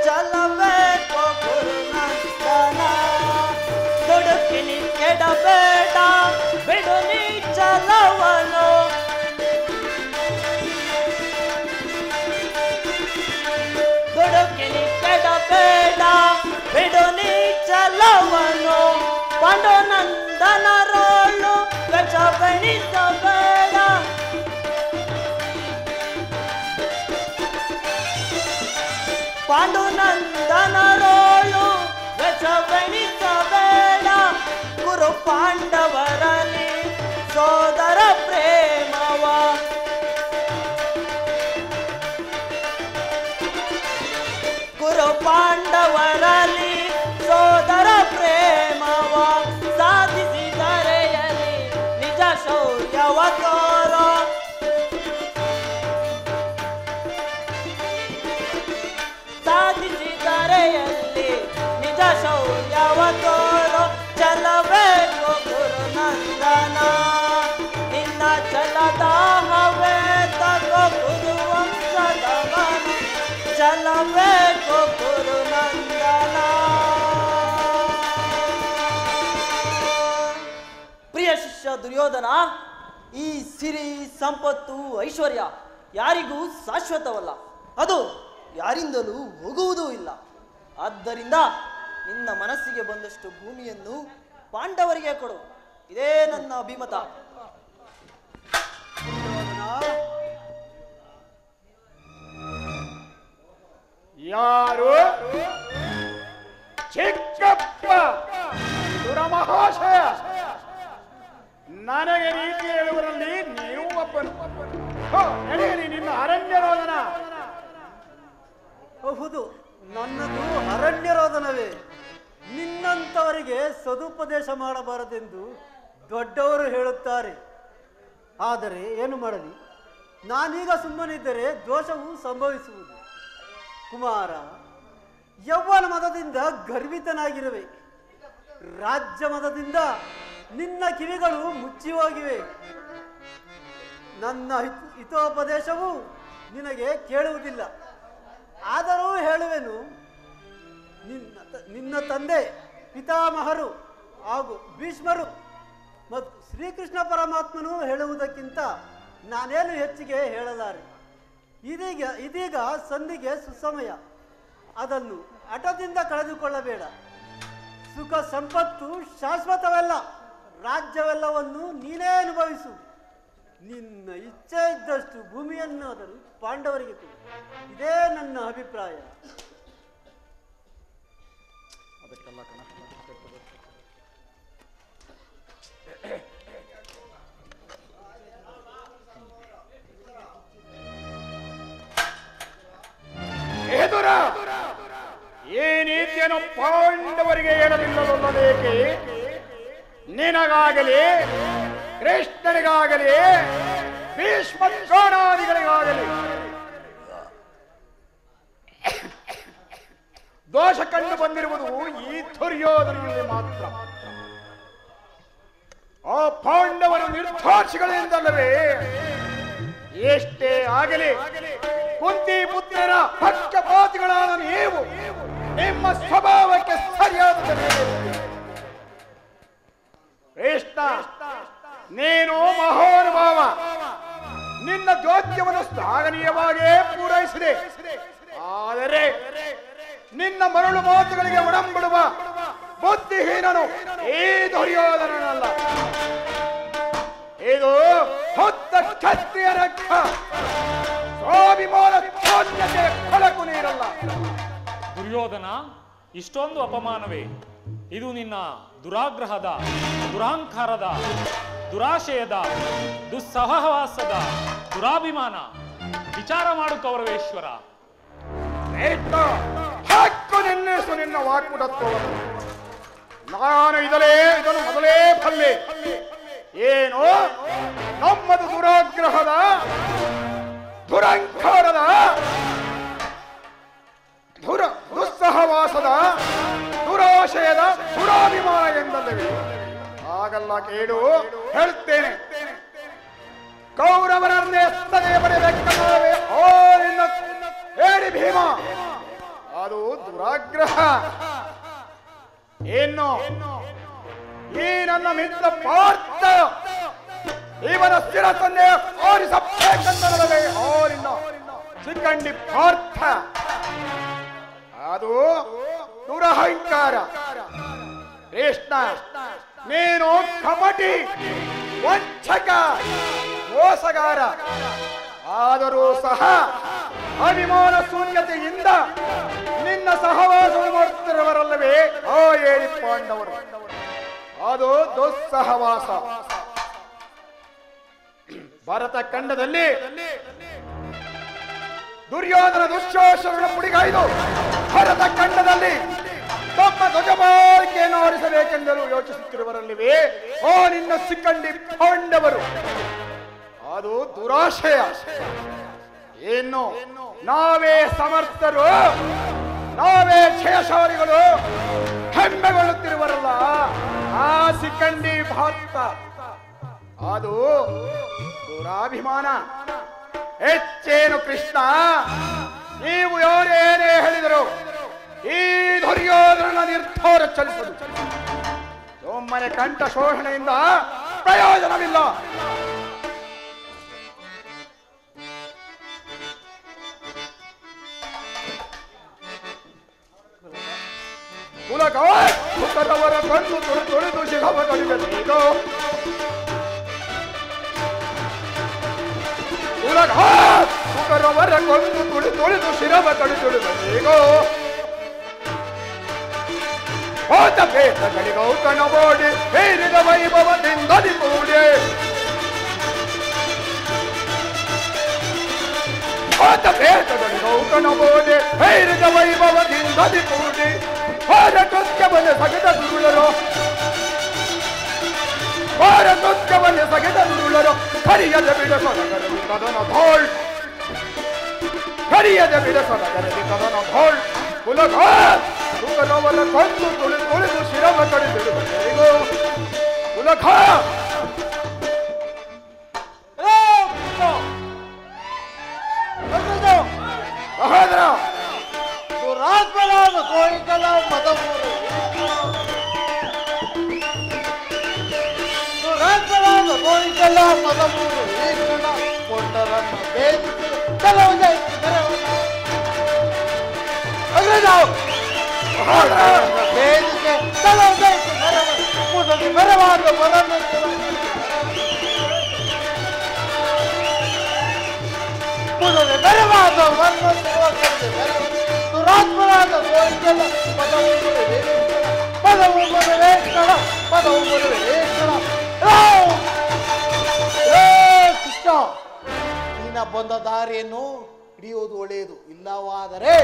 ಚಲಬೇಕು ಗುರುನಂದನ, ದುಡುಕಿನಿ ಕೆಡಬೇಡ, ಬಿಡು ನೀ ಚಲವನು. ದುಡುಕಿನಿ ಕೆಡಬೇಡ, ಬಿಡು ನೀ ಚಲವನು. ಪಾಂಡುನಂದನರೋಳು ಗಜಬಣಿಸಬೇಡ, ಪಾಂಡುನಂದನರೋಳು ಗಜಬಣಿಸಬೇಡ. ಗುರು ಪಾಂಡವರಲ್ಲಿ ಸೋದರ ಪ್ರೇಮವ, ಗುರು ಪಾಂಡವರಲ್ಲಿ ಸೋದರ ಪ್ರೇಮವ ಸಾಧಿಸಿದರೆಯಲಿ ನಿಜ ಶೌರ್ಯವ ತೋರೋ. ಸಾಧಿಸಿದರೆಯಲ್ಲಿ ನಿಜ ಶೌರ್ಯವ ತೋರೋ. ಚಲಬೇಕು ಗುರುನಂದನ, ನಿನ್ನ ಚಲದ ಹವೆ ತಗೋ ಗುರುವಂಶದ ಮನ. ಚಲಬೇಕು ಗುರುನಂದನ. ಶಿಷ್ಯ ದುರ್ಯೋಧನ, ಈ ಸಿರಿ ಸಂಪತ್ತು ಐಶ್ವರ್ಯ ಯಾರಿಗೂ ಶಾಶ್ವತವಲ್ಲ, ಅದು ಯಾರಿಂದಲೂ ಹೋಗುವುದೂ ಇಲ್ಲ. ಆದ್ದರಿಂದ ನಿನ್ನ ಮನಸ್ಸಿಗೆ ಬಂದಷ್ಟು ಭೂಮಿಯನ್ನು ಪಾಂಡವರಿಗೆ ಕೊಡು, ಇದೇ ನನ್ನ ಅಭಿಮತ. ಯಾರು? ಚಿಕ್ಕಪ್ಪ ದುರಮಹಾಶಯ. ನನಗೆ ನೀತಿ ಹೇಳುವರಲ್ಲಿ ನೀವು ಒಬ್ಬನು. ನಡೆಯಲಿ ನಿನ್ನ ಅರಣ್ಯರೋಧನ. ಹೌದು, ನನ್ನದು ಅರಣ್ಯರೋಧನವೇ. ನಿನ್ನಂಥವರಿಗೆ ಸದುಪದೇಶ ಮಾಡಬಾರದೆಂದು ದೊಡ್ಡವರು ಹೇಳುತ್ತಾರೆ. ಆದರೆ ಏನು ಮಾಡಲಿ, ನಾನೀಗ ಸುಮ್ಮನಿದ್ದರೆ ದೋಷವು ಸಂಭವಿಸುವುದು. ಕುಮಾರ, ಯೌವನ ಮದದಿಂದ ಗರ್ವಿತನಾಗಿರುವೆ. ರಾಜ್ಯ ಮದದಿಂದ ನಿನ್ನ ಕಿವಿಗಳು ಮುಚ್ಚಿ ಹೋಗಿವೆ. ನನ್ನ ಹಿತೋಪದೇಶವು ನಿನಗೆ ಕೇಳುವುದಿಲ್ಲ. ಆದರೂ ಹೇಳುವೆನು, ನಿನ್ನ ತಂದೆ ಪಿತಾಮಹರು ಹಾಗೂ ಭೀಷ್ಮರು ಮತ್ತು ಶ್ರೀಕೃಷ್ಣ ಪರಮಾತ್ಮನು ಹೇಳುವುದಕ್ಕಿಂತ ನಾನೇನು ಹೆಚ್ಚಿಗೆ ಹೇಳಲಾರೆ. ಇದೀಗ ಸಂಧಿಗೆ ಸುಸಮಯ. ಅದನ್ನು ಹಠದಿಂದ ಕಳೆದುಕೊಳ್ಳಬೇಡ. ಸುಖ ಸಂಪತ್ತು ಶಾಶ್ವತವಲ್ಲ. ರಾಜ್ಯವೆಲ್ಲವನ್ನು ನೀನೇ ಅನುಭವಿಸು. ನಿನ್ನ ಇಚ್ಛೆ ಇದ್ದಷ್ಟು ಭೂಮಿಯನ್ನಾದರೂ ಪಾಂಡವರಿಗೆ ಕೊಡು, ಇದೇ ನನ್ನ ಅಭಿಪ್ರಾಯ. ಎದುರ ಈ ನೀತಿಯನ್ನು ಪಾಂಡವರಿಗೆ ಹೇಳಲಿಲ್ಲದೊಲ್ಲದೇಕೆ? ನಿನಗಾಗಲಿ, ಕೃಷ್ಣನಿಗಾಗಲಿ, ಭೀಷ್ಮ ದ್ರೋಣಾದಿಗಳಿಗಾಗಲಿ ದೋಷ ಕಂಡು ಬಂದಿರುವುದು ಈ ದುರ್ಯೋಧನನಲ್ಲಿ ಮಾತ್ರ. ಆ ಪಾಂಡವರು ನಿರ್ದೋಷಿಗಳಿಂದಲ್ಲವೇ? ಎಷ್ಟೇ ಆಗಲಿ ಕುಂತಿ ಪುತ್ರರ ಪಕ್ಷಪಾತಿಗಳಾದ ನೀವು ನಿಮ್ಮ ಸ್ವಭಾವಕ್ಕೆ ಸರಿಯಾದ ಕೃಷ್ಣ, ನೀನು ಮಹಾನುಭಾವ. ನಿನ್ನ ಜೋದ್ಯವನ್ನು ಶ್ಲಾಘನೀಯವಾಗಿಯೇ ಪೂರೈಸಿದೆ. ಆದರೆ ನಿನ್ನ ಮರಳು ಮಾತುಗಳಿಗೆ ಒಡಂಬಡುವ ಬುದ್ಧಿಹೀನನು ಈ ದುರ್ಯೋಧನನಲ್ಲ. ಇದು ಹೊತ್ತ ಕ್ಷತ್ರಿಯ ರಕ್ಷ ಸ್ವಾಭಿಮಾನ ಶೂನ್ಯತೆ ಕೊಳಕು ನೀರಲ್ಲ. ದುರ್ಯೋಧನ, ಇಷ್ಟೊಂದು ಅಪಮಾನವೇ? ಇದು ನಿನ್ನ ದುರಾಗ್ರಹದ, ದುರಾಂಕಾರದ, ದುರಾಶಯದ, ದುಸ್ಸಹವಾಸದ ದುರಾಭಿಮಾನ. ವಿಚಾರ ಮಾಡು ಕೌರವೇಶ್ವರ. ಹಕ್ಕು ನಿನ್ನೆಸು ನಿನ್ನ ವಾಕ್ಪುಟತ್ವವನ್ನು. ನಾನು ಇದನ್ನು ಮೊದಲೇ ಬಲ್ಲೆ. ಏನು ನಮ್ಮದು ದುರಾಗ್ರಹದ, ದುರಂಕಾರದ, ದುಸ್ಸಹವಾಸದ, ದುರಾಶಯದ, ದುರಾಭಿಮಾನ ಎಂದಲ್ಲವೇ? ಹಾಗಲ್ಲ, ಕೇಳು, ಹೇಳ್ತೇನೆ. ಕೌರವರನ್ನೇ ಎತ್ತದೇ ಬರಬೇಕಲ್ಲವೇ? ಓ ನಿನ್ನ ಹೇಳಿ ಭೀಮ, ಅದು ದುರಾಗ್ರಹ. ಏನು ಈ ನನ್ನ ಮಿತ್ರ ಪಾರ್ಥ ಇವನ ಶಿರಸನ್ನೇ ಓಡಿಸಬೇಕೆಂದಲ್ಲವೇ? ಓ ನಿನ್ನ ಚಿಕ್ಕಂಡಿ ಪಾರ್ಥ, ಅದು ದುರಹಂಕಾರ. ಕೃಷ್ಣ, ನೀನು ಕಪಟಿ, ವಂಚಕ, ಮೋಸಗಾರ. ಆದರೂ ಸಹ ಅಭಿಮಾನ ಶೂನ್ಯತೆಯಿಂದ ನಿನ್ನ ಸಹವಾಸವನ್ನು ಮಾಡುತ್ತಿರುವರಲ್ಲವೇ ಓ ಹೇಳಿ ಪಾಂಡವರು? ಅದು ದುಸ್ಸಹವಾಸ. ಭರತ ಖಂಡದಲ್ಲಿ ದುರ್ಯೋಧನ ದುಶ್ಯಾಸನ ಪುಡಿಗಾಯ್ದು ಭರತ ಖಂಡದಲ್ಲಿ ತಮ್ಮ ಧ್ವಜಮಾರಿಕೆಯನ್ನು ಆರಿಸಬೇಕೆಂದರೂ ಯೋಚಿಸುತ್ತಿರುವರಲ್ಲಿವೆ ಓ ನಿನ್ನ ಸಿಕ್ಕಂಡಿ ಪಾಂಡವರು. ಅದು ದುರಾಶಯ. ಏನು ನಾವೇ ಸಮರ್ಥರು, ನಾವೇ ಜಯಶಾಲಿಗಳು ಹೆಮ್ಮೆಗೊಳ್ಳುತ್ತಿರುವರಲ್ಲ ಆ ಸಿಕ್ಕಂಡಿ ಭಾರತ, ಅದು ದುರಾಭಿಮಾನ. ಹೆಚ್ಚೇನು ಕೃಷ್ಣ, ನೀವು ಯಾರೇನೇ ಹೇಳಿದರು ಈ ದುರ್ಯೋಧನನ ನಿರ್ಧಾರ ಚಲಿಸಲು ಸುಮ್ಮನೆ ಕಂಠ ಶೋಷಣೆಯಿಂದ ಪ್ರಯೋಜನವಿಲ್ಲ. ಕುಲಕವರ ಕಣ್ಣು ತೊಳೆದು ಶಿರವ ಕಡಿಬೇಕು. ಕುಕರವರ ಕಣ್ಣು ತೊಳೆದು ಶಿರವ ಕಡಿದುಳಿಬೇಕು. ಹೋದ ಬೇಟಗಳಿಗೌ ಕಣಬೋಡಿ ಹೇರಿದ ವೈಭವದಿಂದದಿ ಕೂಡಿ. ಹೋದ ಬೇಟಗಳಿಗೌ ಕಣಬೋಡಿ ಹೇರಿದ ವೈಭವದಿಂದದಿ ಕೂಡಿ. ಹೋರ ಕೃತ್ಯವನ್ನೇ ಸಗೆದ ದುರುಳರು, ಹೋರ ಕೃತ್ಯವನ್ನೇ ಸಗೆದ ದುರುಳರು ಕರಿಯದ ಬಿಡಸೊಳಗರಲಿ ಕದನ ಧೋಳ್, ಕರಿಯದ ಬಿಡಸೊಳಗರಲಿ ಕದನ ಧೋಳ್. ಕುಲಗ ಕುಕರವರ ಕಣ್ಣು ತೊಳೆದು ಶಿರವ ಕಡಿದಿಡುವುದು ಕುಲಗ. ಸಹೋದರ ದುರಾತ್ಮನಾದ ಕೋಯಿಕಲ ಮದಮೂರು, ದುರಾತ್ಮನಾದ ಕೋಯಿಕಲ ಮದಮೂರು ಈಶ್ವರ ಕೊಂಡರನ್ನು ಭೇದಿಸಿ ಕೆಲವು ಜೈತಿ ಮೆರವನ ಭೇದಿಸಿ ಕೆಲವು ಜೈತಿ ಮೆರವನ ಮುದಲಿ ಮೆರವಾದ ಮರನ್ನು ಮುದಲಿ ಮೆರವಾದ ಮರನ್ನು ದುರಾತ್ಮನಾದ ಕೋಯಿಕಲ ಪದವು ಮರವೇಶ್ವರ ಪದವು ಮರವೇಶ್ವರ. ಕೃಷ್ಣ, ನೀನ ಬಂದ ದಾರಿಯನ್ನು ಹಿಡಿಯುವುದು ಒಳ್ಳೆಯದು, ಇಲ್ಲವಾದರೆ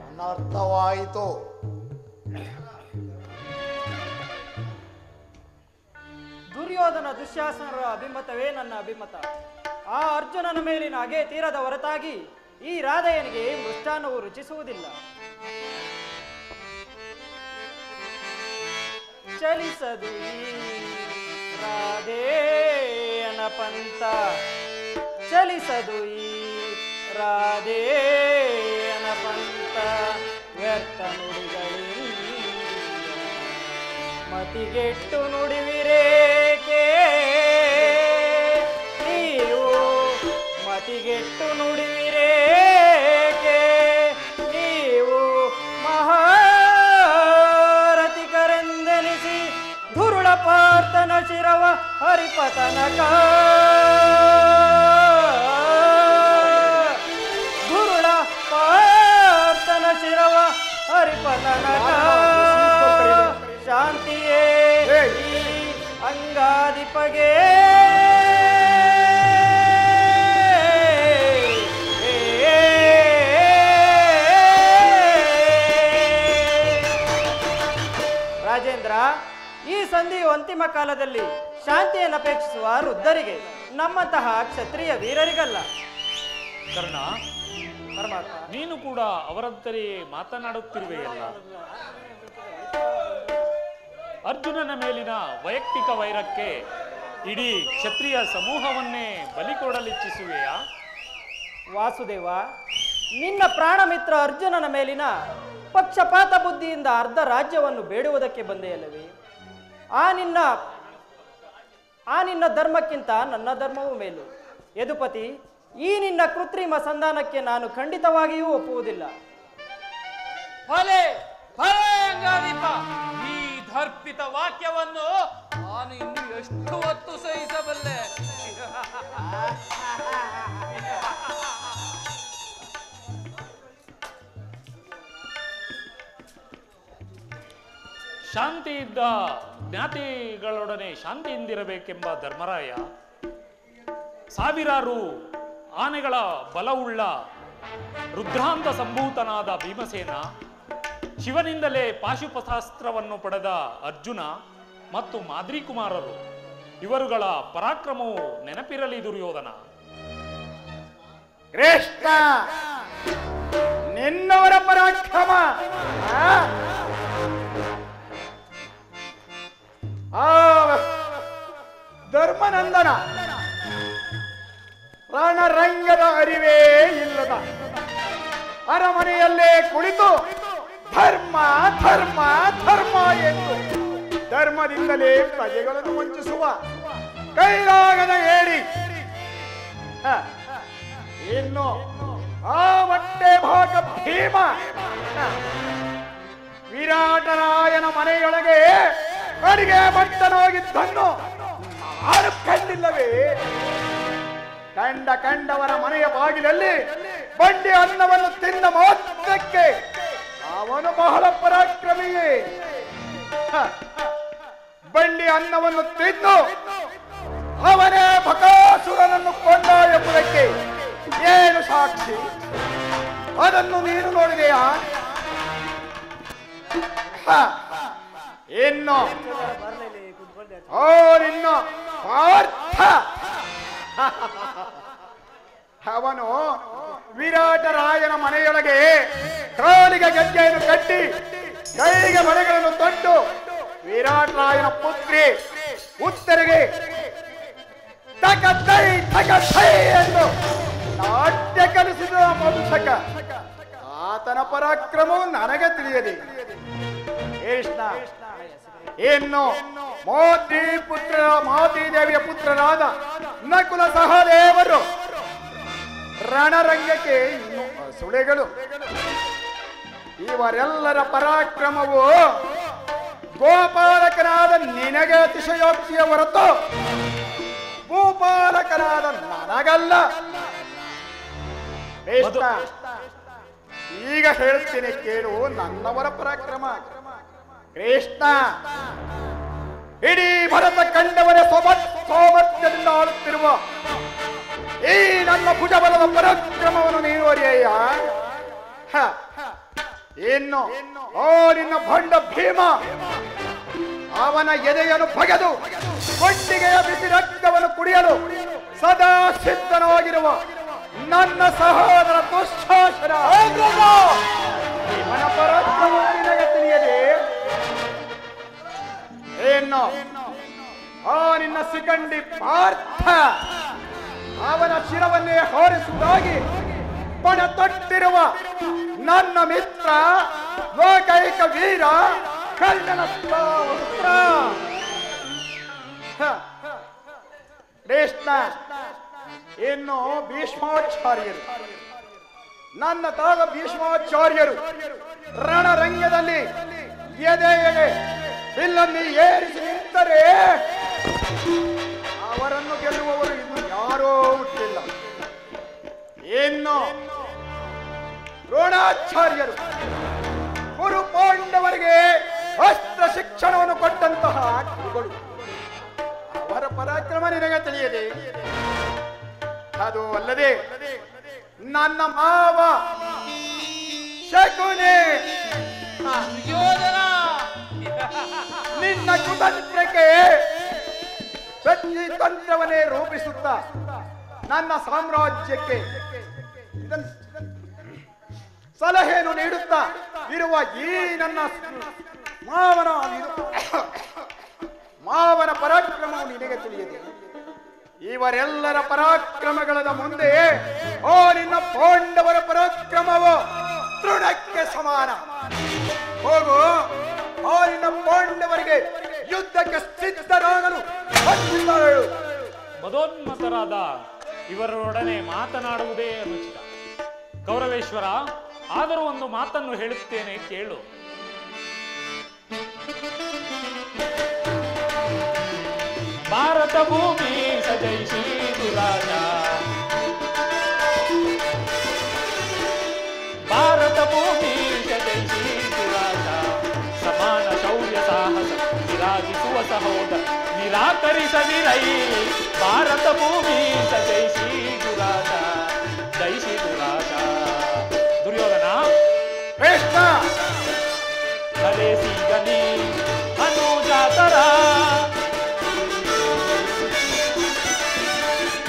ಅನರ್ಥವಾಯಿತು. ದುರ್ಯೋಧನ ದುಶ್ಯಾಸನರ ಅಭಿಮತವೇ ನನ್ನ ಅಭಿಮತ. ಆ ಅರ್ಜುನನ ಮೇಲಿನ ಹಾಗೆ ತೀರದ ಹೊರತಾಗಿ ಈ ರಾಧೆಯನಿಗೆ ಮೃಷ್ಟಾನ್ನವು ರುಚಿಸುವುದಿಲ್ಲ. ಚಲಿಸದು ರಾಧೇಯನ ಪಂಥ, ಚಲಿಸದು ರಾಧೇಯನ ಪಂಥ. ವ್ಯರ್ಥ ನುಡಿಗಳಿ ಮತಿಗೆಟ್ಟು ನುಡಿವಿರೇಕೆ ನೀವು, ಮತಿಗೆಟ್ಟು ನುಡಿವಿರೇಕೆ ನೀವು. ಮಹಾರಥಿಕರೆಂದೆನಿಸಿ ಧುರುಳ ಪಾರ್ಥನ ಶಿರವ ಹರಿಪತನಕ, ಧುರುಳ ಪಾರ್ಥನ ಶಿರವ ಹರಿಪತನಕ. ಶಾಂತಿಯೇ ಈ ಅಂಗಾಧಿಪಗೆ ರಾಜೇಂದ್ರ, ಈ ಸಂಧಿಯು ಅಂತಿಮ ಕಾಲದಲ್ಲಿ ಶಾಂತಿಯನ್ನು ಅಪೇಕ್ಷಿಸುವ ವೃದ್ಧರಿಗೆ, ನಮ್ಮಂತಹ ಕ್ಷತ್ರಿಯ ವೀರರಿಗಲ್ಲ. ಕರ್ಣ, ಪರಮಾತ್ಮ, ನೀನು ಕೂಡ ಅವರಂತರೇ ಮಾತನಾಡುತ್ತಿರುವೆಯಲ್ಲ. ಅರ್ಜುನನ ಮೇಲಿನ ವೈಯಕ್ತಿಕ ವೈರಕ್ಕೆ ಇಡೀ ಕ್ಷತ್ರಿಯ ಸಮೂಹವನ್ನೇ ಬಲಿ ಕೊಡಲಿಚ್ಛಿಸುವೆಯಾ? ವಾಸುದೇವ, ನಿನ್ನ ಪ್ರಾಣಮಿತ್ರ ಅರ್ಜುನನ ಮೇಲಿನ ಪಕ್ಷಪಾತ ಬುದ್ಧಿಯಿಂದ ಅರ್ಧ ರಾಜ್ಯವನ್ನು ಬೇಡುವುದಕ್ಕೆ ಬಂದೆಯಲ್ಲವೇ? ಆ ನಿನ್ನ ಧರ್ಮಕ್ಕಿಂತ ನನ್ನ ಧರ್ಮವೂ ಮೇಲು. ಯದುಪತಿ, ಈ ನಿನ್ನ ಕೃತ್ರಿಮ ಸಂಧಾನಕ್ಕೆ ನಾನು ಖಂಡಿತವಾಗಿಯೂ ಒಪ್ಪುವುದಿಲ್ಲ. ಫಲೆ ಫಲಂಗಾದೀಪ, ಈ ದರ್ಪಿತ ವಾಕ್ಯವನ್ನು ನಾನು ಇನ್ನು ಎಷ್ಟು ಹೊತ್ತು ಸಹಿಸಬಲ್ಲೆ? ಶಾಂತಿ ಇದ್ದ ಜ್ಞಾತಿಗಳೊಡನೆ ಶಾಂತಿಯಿಂದಿರಬೇಕೆಂಬ ಧರ್ಮರಾಯ ಸಾವಿರಾರು ಆನೆಗಳ ಬಲವುಳ್ಳ ರುದ್ರಾಂತ ಸಂಭೂತನಾದ ಭೀಮಸೇನ, ಶಿವನಿಂದಲೇ ಪಾಶುಪತಾಸ್ತ್ರವನ್ನು ಪಡೆದ ಅರ್ಜುನ ಮತ್ತು ಮಾದ್ರಿ ಕುಮಾರರು, ಇವರುಗಳ ಪರಾಕ್ರಮವು ನೆನಪಿರಲಿ ದುರ್ಯೋಧನ. ಕೃಷ್ಣ, ನಿನ್ನವರ ಪರಾಕ್ರಮ ಧರ್ಮನಂದನ ರಣರಂಗದ ಅರಿವೇ ಇಲ್ಲದ ಅರಮನೆಯಲ್ಲೇ ಕುಳಿತು ಧರ್ಮ ಧರ್ಮ ಧರ್ಮ ಎಂದು ಧರ್ಮದಿಂದಲೇ ಪ್ರಜೆಗಳನ್ನು ವಂಚಿಸುವ ಕೈಲಾಗದ ಏರಿ ಇನ್ನು ಆ ಹೊಟ್ಟೆ ಭಾಗ ಭೀಮ ವಿರಾಟರಾಯನ ಮನೆಯೊಳಗೆ ಅಡಿಗೆ ಭಟ್ಟನಾಗಿದ್ದನ್ನು ನಾನು ಕಂಡಿಲ್ಲವೇ? ಕಂಡವರ ಮನೆಯ ಬಾಗಿಲಲ್ಲಿ ಬಂಡಿ ಅನ್ನವನ್ನು ತಿಂದ ಮಾತ್ರಕ್ಕೆ ಅವನು ಬಹಳ ಪರಾಕ್ರಮಿಯೇ. ಬಂಡಿ ಅನ್ನವನ್ನು ತಿಂದು ಅವನೇ ಬಕಾಸುರನನ್ನು ಕೊಂಡ ಎಂಬುದಕ್ಕೆ ಏನು ಸಾಕ್ಷಿ? ಅದನ್ನು ನೀನು ನೋಡಿದೆಯಾ? ಇನ್ನು ನಿನ್ನ ಪಾರ್ಥ ಅವನು ವಿರಾಟರಾಯನ ಮನೆಯೊಳಗೆ ಕಾಲಿಗೆ ಗೆಜ್ಜೆಯನ್ನು ಕಟ್ಟಿ ಕೈಗೆ ಮಳೆಗಳನ್ನು ತೊಟ್ಟು ವಿರಾಟರಾಯನ ಪುತ್ರಿ ಉತ್ತರಿಗೆ ತಕತೈ ತಕತೈ ಎಂದು ನಾಟ್ಯ ಕಲಿಸಿದ ವಂಶಕ. ಆತನ ಪರಾಕ್ರಮವು ನನಗೆ ತಿಳಿಯದೆ. ಕೃಷ್ಣ ಇನ್ನು ಮಾತಿ ದೇವಿಯ ಪುತ್ರರಾದ ನಕುಲ ಸಹದೇವರು ರಣರಂಗಕ್ಕೆ ಇನ್ನು ಸುಳೆಗಳು. ಇವರೆಲ್ಲರ ಪರಾಕ್ರಮವು ಗೋಪಾಲಕನಾದ ನಿನಗೆ ಅತಿಶಯೋಕ್ತಿಯ ಹೊರತು ಭೂಪಾಲಕನಾದ ನನಗಲ್ಲ. ಈಗ ಹೇಳ್ತೀನಿ ಕೇಳು ನನ್ನವರ ಪರಾಕ್ರಮ. ಕೃಷ್ಣ ಇಡೀ ಭರತ ಕಂಡವನೇ ಸಾಮರ್ಥ್ಯದಿಂದ ಆಳುತ್ತಿರುವ ಈ ನನ್ನ ಭುಜಬಲದ ಪರಾಕ್ರಮವನ್ನು ನೀನು ಅರಿಯಯ್ಯ. ಇನ್ನು ನಿನ್ನ ಭಂಡ ಭೀಮ ಅವನ ಎದೆಯನ್ನು ಬಗೆದು ಕೊಟ್ಟಿಗೆಯ ಬಿಸಿ ರಕ್ತವನ್ನು ಕುಡಿಯಲು ಸದಾ ಸಿದ್ಧನಾಗಿರುವ ನನ್ನ ಸಹೋದರ ದುಶ್ಶಾಸನ ಇವನ ಪರಾಕ್ರಮ ನಿನಗೆ ತಿಳಿಯದೆ. ಏನು ನಿನ್ನ ಸಿಗಂಡಿ ಪಾರ್ಥ ಅವನ ಶಿರವನ್ನೇ ಹೋರಿಸುವುದಾಗಿ ಪಣ ತೊಟ್ಟಿರುವ ನನ್ನ ಮಿತ್ರ ಲೋಕೈಕ ವೀರ ಕರ್ಣನ ಪುತ್ರ ಕೃಷ್ಣ. ಇನ್ನು ಭೀಷ್ಮಾಚಾರ್ಯರು ನನ್ನ ತಾತ ಭೀಷ್ಮಾಚಾರ್ಯರು ರಣರಂಗದಲ್ಲಿ ಎದೆ ಬಿಲ್ಲನ್ನು ಏರಿಸಿ ನಿಂತರೆ ಅವರನ್ನು ಗೆಲ್ಲುವವರು ಇನ್ನು ಯಾರೋ ಹುಟ್ಟಿಲ್ಲ. ಇನ್ನು ದ್ರೋಣಾಚಾರ್ಯರು ಕುರು ಪಾಂಡವರಿಗೆ ಅಸ್ತ್ರ ಶಿಕ್ಷಣವನ್ನು ಕೊಟ್ಟಂತಹ ಗುರುಗಳು. ಅವರ ಪರಾಕ್ರಮ ನಿನಗೆ ತಿಳಿಯದೆ. ಅದು ಅಲ್ಲದೆ ನನ್ನ ಮಾವ ಶಕುನಿ ನಿನ್ನ ಕುತಂತ್ರಕ್ಕೆ ಪ್ರತಿ ತಂತ್ರವನ್ನೇ ರೂಪಿಸುತ್ತಾ ನನ್ನ ಸಾಮ್ರಾಜ್ಯಕ್ಕೆ ಸಲಹೆಯನ್ನು ನೀಡುತ್ತಾ ಇರುವ ಈ ನನ್ನ ಮಾವನ ಪರಾಕ್ರಮವು ನಿನಗೆ ತಿಳಿಯದೆ. ಇವರೆಲ್ಲರ ಪರಾಕ್ರಮಗಳ ಮುಂದೆ ನಿನ್ನ ಪಾಂಡವರ ಪರಾಕ್ರಮವು ತೃಣಕ್ಕೆ ಸಮಾನ. ಹೋಗು ನಿನ್ನ ಪಾಂಡವರಿಗೆ ಯುದ್ಧಕ್ಕೆ ಸಿದ್ಧರಾಗಲು ಹೇಳು. ಮದೋನ್ಮತರಾದ ಇವರೊಡನೆ ಮಾತನಾಡುವುದೇ ಅನುಚಿತ. ಕೌರವೇಶ್ವರ, ಆದರೂ ಒಂದು ಮಾತನ್ನು ಹೇಳುತ್ತೇನೆ ಕೇಳು. ಭಾರತ ಭೂಮಿ ಸಜೈಷಿ ದುರಾಜ, ಭಾರತ ಭೂಮಿ ಸಜೈಷಿ ದುರಾಜ, ಸಮಾನ ಶೌರ್ಯ ಸಾಹಸ ವಿರಾಜಿಸುವ ಸಹೋದರ ನಿರಾಕರಿಸದಿರೈ. ಭಾರತ ಭೂಮಿ ಸಜೈಷಿ ದುರಾಜ, ಜೈಷಿ ದುರಾಜ. ದುರ್ಯೋಧನ, ಕೃಷ್ಣ ಕರೆ ಸಿಗನಿ ಅನುಜಾತರ,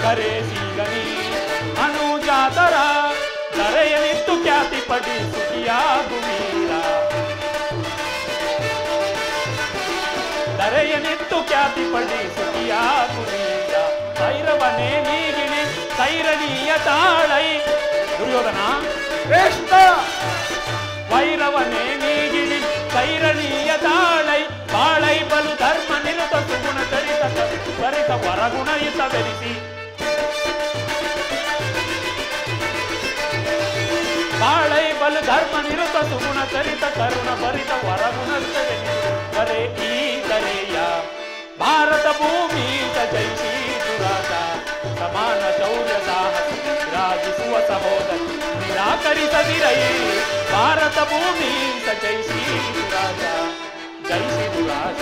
ಕರೆ ಸಿಗನಿ ಅನುಜಾತರ, ಕರೆಯನಿತ್ತು ಖ್ಯಾತಿ ಪಡಿ ಸುಖಿಯಾಗು ವೀರ, ಕರೆಯನಿತ್ತು ಖ್ಯಾತಿ ಪಡಿ ಸುಖಿಯಾಗು ವೀರ. ಭೈರವನೇ ನೀಗಿಣಿ ಕೈರಣಿಯ ತಾಳೈ. ದುರ್ಯೋಧನ, ಕೃಷ್ಣ ಭೈರವನೇ ನೀಗಿಣಿ ಕೈರಣಿಯ ತಾಳೈ, ಬಾಳೈ ಬಲು ಧರ್ಮ ನಿರುತ ಸುಗುಣ ಚರಿತ ವರಗುಣಯುತವೆನಿಸಿ ಬಾಳೈ ಬಲು ಧರ್ಮ ನಿರುತ ಸುಗುಣ ಚರಿತ ಕರುಣ ಭರಿತ ವರಗುಣಯುತವೆನಿಸಿ ಕರೆ ಈ ಕರೆಯ ಭಾರತ ಭೂಮಿ ಜಯಿಸಿ ದುರಾಜ ಸಮಾನ ಶೌರ್ಯ ಸಾಹಸ ವಿರಾಜಿಸುವ ಸಹೋದರಿ ನಿರಾಕರಿಸದಿರೈ ಭಾರತ ಭೂಮಿ ಜಯಿಸಿ ದುರಾಜ ಜಯಿಸಿ ದುರಾಜ.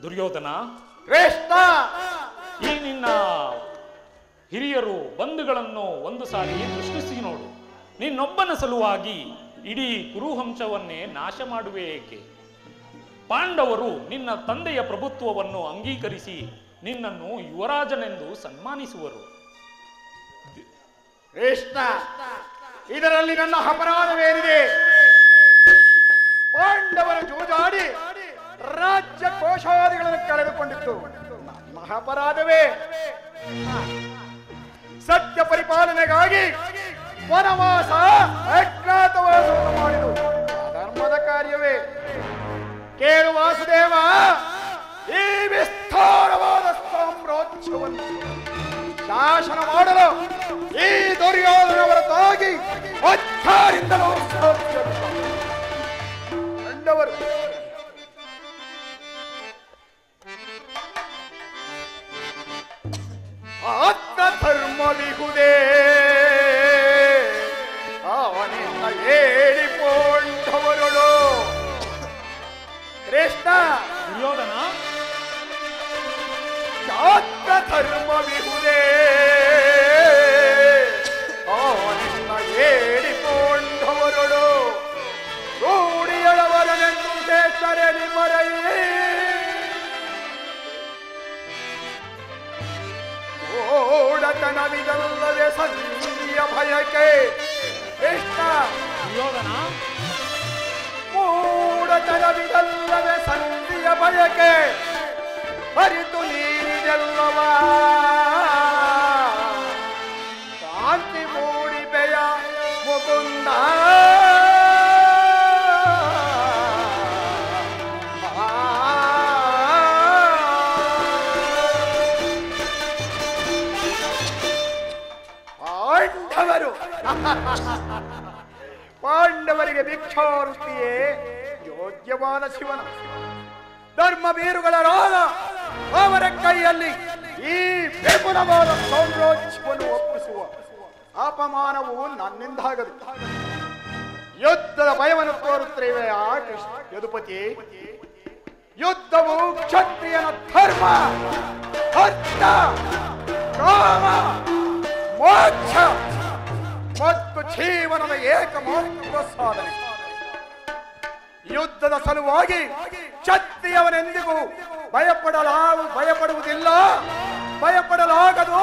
ದುರ್ಯೋಧನ, ಕೃಷ್ಣ, ಈ ನಿನ್ನ ಹಿರಿಯರು ಬಂಧುಗಳನ್ನು ಒಂದು ಸಾರಿ ದೃಷ್ಟಿಸಿ ನೋಡು. ನಿನ್ನೊಬ್ಬನ ಸಲುವಾಗಿ ಇಡೀ ಕುರುವಂಶವನ್ನೇ ನಾಶ ಮಾಡುವೆ ಏಕೆ? ಪಾಂಡವರು ನಿನ್ನ ತಂದೆಯ ಪ್ರಭುತ್ವವನ್ನು ಅಂಗೀಕರಿಸಿ ನಿನ್ನನ್ನು ಯುವರಾಜನೆಂದು ಸನ್ಮಾನಿಸುವರು. ಕೃಷ್ಣ, ಇದರಲ್ಲಿ ನನ್ನ ಅಪರಾಧವೇನಿದೆ? ಪಾಂಡವರು ಜೂಜಾಡಿ ರಾಜ್ಯ ಕೋಶಾದಿಗಳನ್ನು ಕಳೆದುಕೊಂಡಿತ್ತು ನನ್ನ ಅಪರಾಧವೇ. ಸತ್ಯ ಪರಿಪಾಲನೆಗಾಗಿ ವನವಾಸ ಅಜ್ಞಾತವಾಸವನ್ನು ಮಾಡಿದು ಧರ್ಮದ ಕಾರ್ಯವೇ. ಕೇಳು ವಾಸುದೇವ, ಈ ವಿಸ್ತಾರವಾದ ಸಾಮ್ರಾಜ್ಯವನ್ನು ಶಾಸನ ಮಾಡಲು ಈ ದುರ್ಯೋಧನ ಹೊರತಾಗಿ ಒತ್ತಾರಿಂದಲೂ ಸಾಧ್ಯವಿಲ್ಲ. ಕಂಡವರು ಆತ್ಮ ಧರ್ಮವಿಹುದೇ ಅವನಿಂದ ಹೇಳಿಕೊಂಡವರಳು. ಕೃಷ್ಣ, ದುರ್ಯೋಧನ, ಆತ್ಮ ಧರ್ಮವಿಹುದೇ ಅವನಿಂದ ಹೇಳಿಕೊಂಡವರಳು. ರೂಢಿಯಳವರನೆಂದು ದೇಶರೆ ನಿಮ್ಮರೆಯೇ ಓಡತನವಿದಲ್ಲವೇ ಸಂಧಿಯ ಭಯಕ್ಕೆ. ಕೃಷ್ಣ, ದುರ್ಯೋಧನ, ಮೂಡತನವಿದಲ್ಲವೇ ಸಂಧಿಯ ಭಯಕ್ಕೆ ಅರಿತು ನೀರಿದೆಲ್ಲವ ಕಾಂತಿ ಮೂಡಿಬೆಯ ಮುಕುಂದ. ಪಾಂಡವರಿಗೆ ಭಿಕ್ಷಾವೃತ್ತಿಯೇ ಯೋಗ್ಯವಾದ ಶಿವನ. ಧರ್ಮ ಬೀರುಗಳ ರಾಗ ಅವರ ಕೈಯಲ್ಲಿ ಈ ವಿಪುಲವಾದ ಸಾಮ್ರಾಜ್ಯವನ್ನು ಒಪ್ಪಿಸುವ ಅಪಮಾನವು ನನ್ನಿಂದಾಗದು. ಯುದ್ಧದ ಭಯವನ್ನು ತೋರುತ್ತೇವೆ ಆ ಕೃಷ್ಣ ಯದುಪತಿ. ಯುದ್ಧವು ಕ್ಷತ್ರಿಯನ ಧರ್ಮ, ಅರ್ಥ, ಕಾಮ, ಮೋಕ್ಷ ಮತ್ತು ಜೀವನದ ಏಕಮಾತ್ರ ಸಾಧನೆ. ಯುದ್ಧದ ಸಲುವಾಗಿ ಕ್ಷತ್ರಿಯವನೆಂದಿಗೂ ಭಯಪಡುವುದಿಲ್ಲ, ಭಯಪಡಲಾಗದು,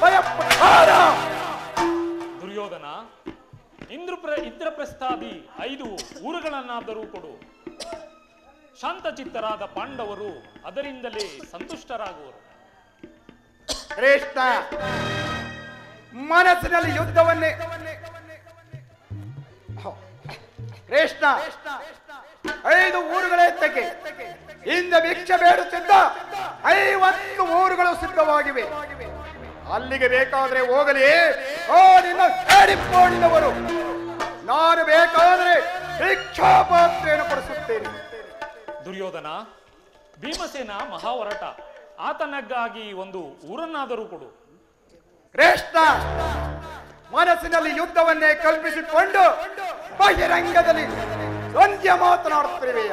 ಭಯಪಡ. ದುರ್ಯೋಧನ, ಇಂದ್ರಪ್ರಸ್ಥಾದಿ 5 ಊರುಗಳನ್ನಾದರೂ ಕೊಡು. ಶಾಂತಚಿತ್ತರಾದ ಪಾಂಡವರು ಅದರಿಂದಲೇ ಸಂತುಷ್ಟರಾಗುವರು. ಕೃಷ್ಣ, ಮನಸ್ಸಿನಲ್ಲಿ ಯುದ್ಧವನ್ನೇ. ಕೃಷ್ಣ, 5 ಊರುಗಳೆತ್ತಕ್ಕೆ ಹಿಂದೆ ಭಿಕ್ಷೆ ಬೇಡುತ್ತಿದ್ದ 50 ಊರುಗಳು ಸಿದ್ಧವಾಗಿವೆ. ಅಲ್ಲಿಗೆ ಬೇಕಾದ್ರೆ ಹೋಗಲಿ. ಓ ನಿನ್ನ ಹೇಳಿಕೊಂಡಿದವರು, ನಾನು ಬೇಕಾದ್ರೆ ಭಿಕ್ಷಾಪಾತ್ರೆಯನ್ನು ಕೊಡಿಸುತ್ತೇನೆ. ದುರ್ಯೋಧನ, ಭೀಮಸೇನ ಮಹಾವರಟ, ಆತನಕ್ಕಾಗಿ ಒಂದು ಊರನ್ನಾದರೂ ಕೊಡು. ಕೃಷ್ಣ, ಮನಸ್ಸಿನಲ್ಲಿ ಯುದ್ಧವನ್ನೇ ಕಲ್ಪಿಸಿಕೊಂಡು ಬಹಿರಂಗದಲ್ಲಿ ಸಂಧ್ಯ ಮಾತನಾಡುತ್ತಿರುವೆಯ.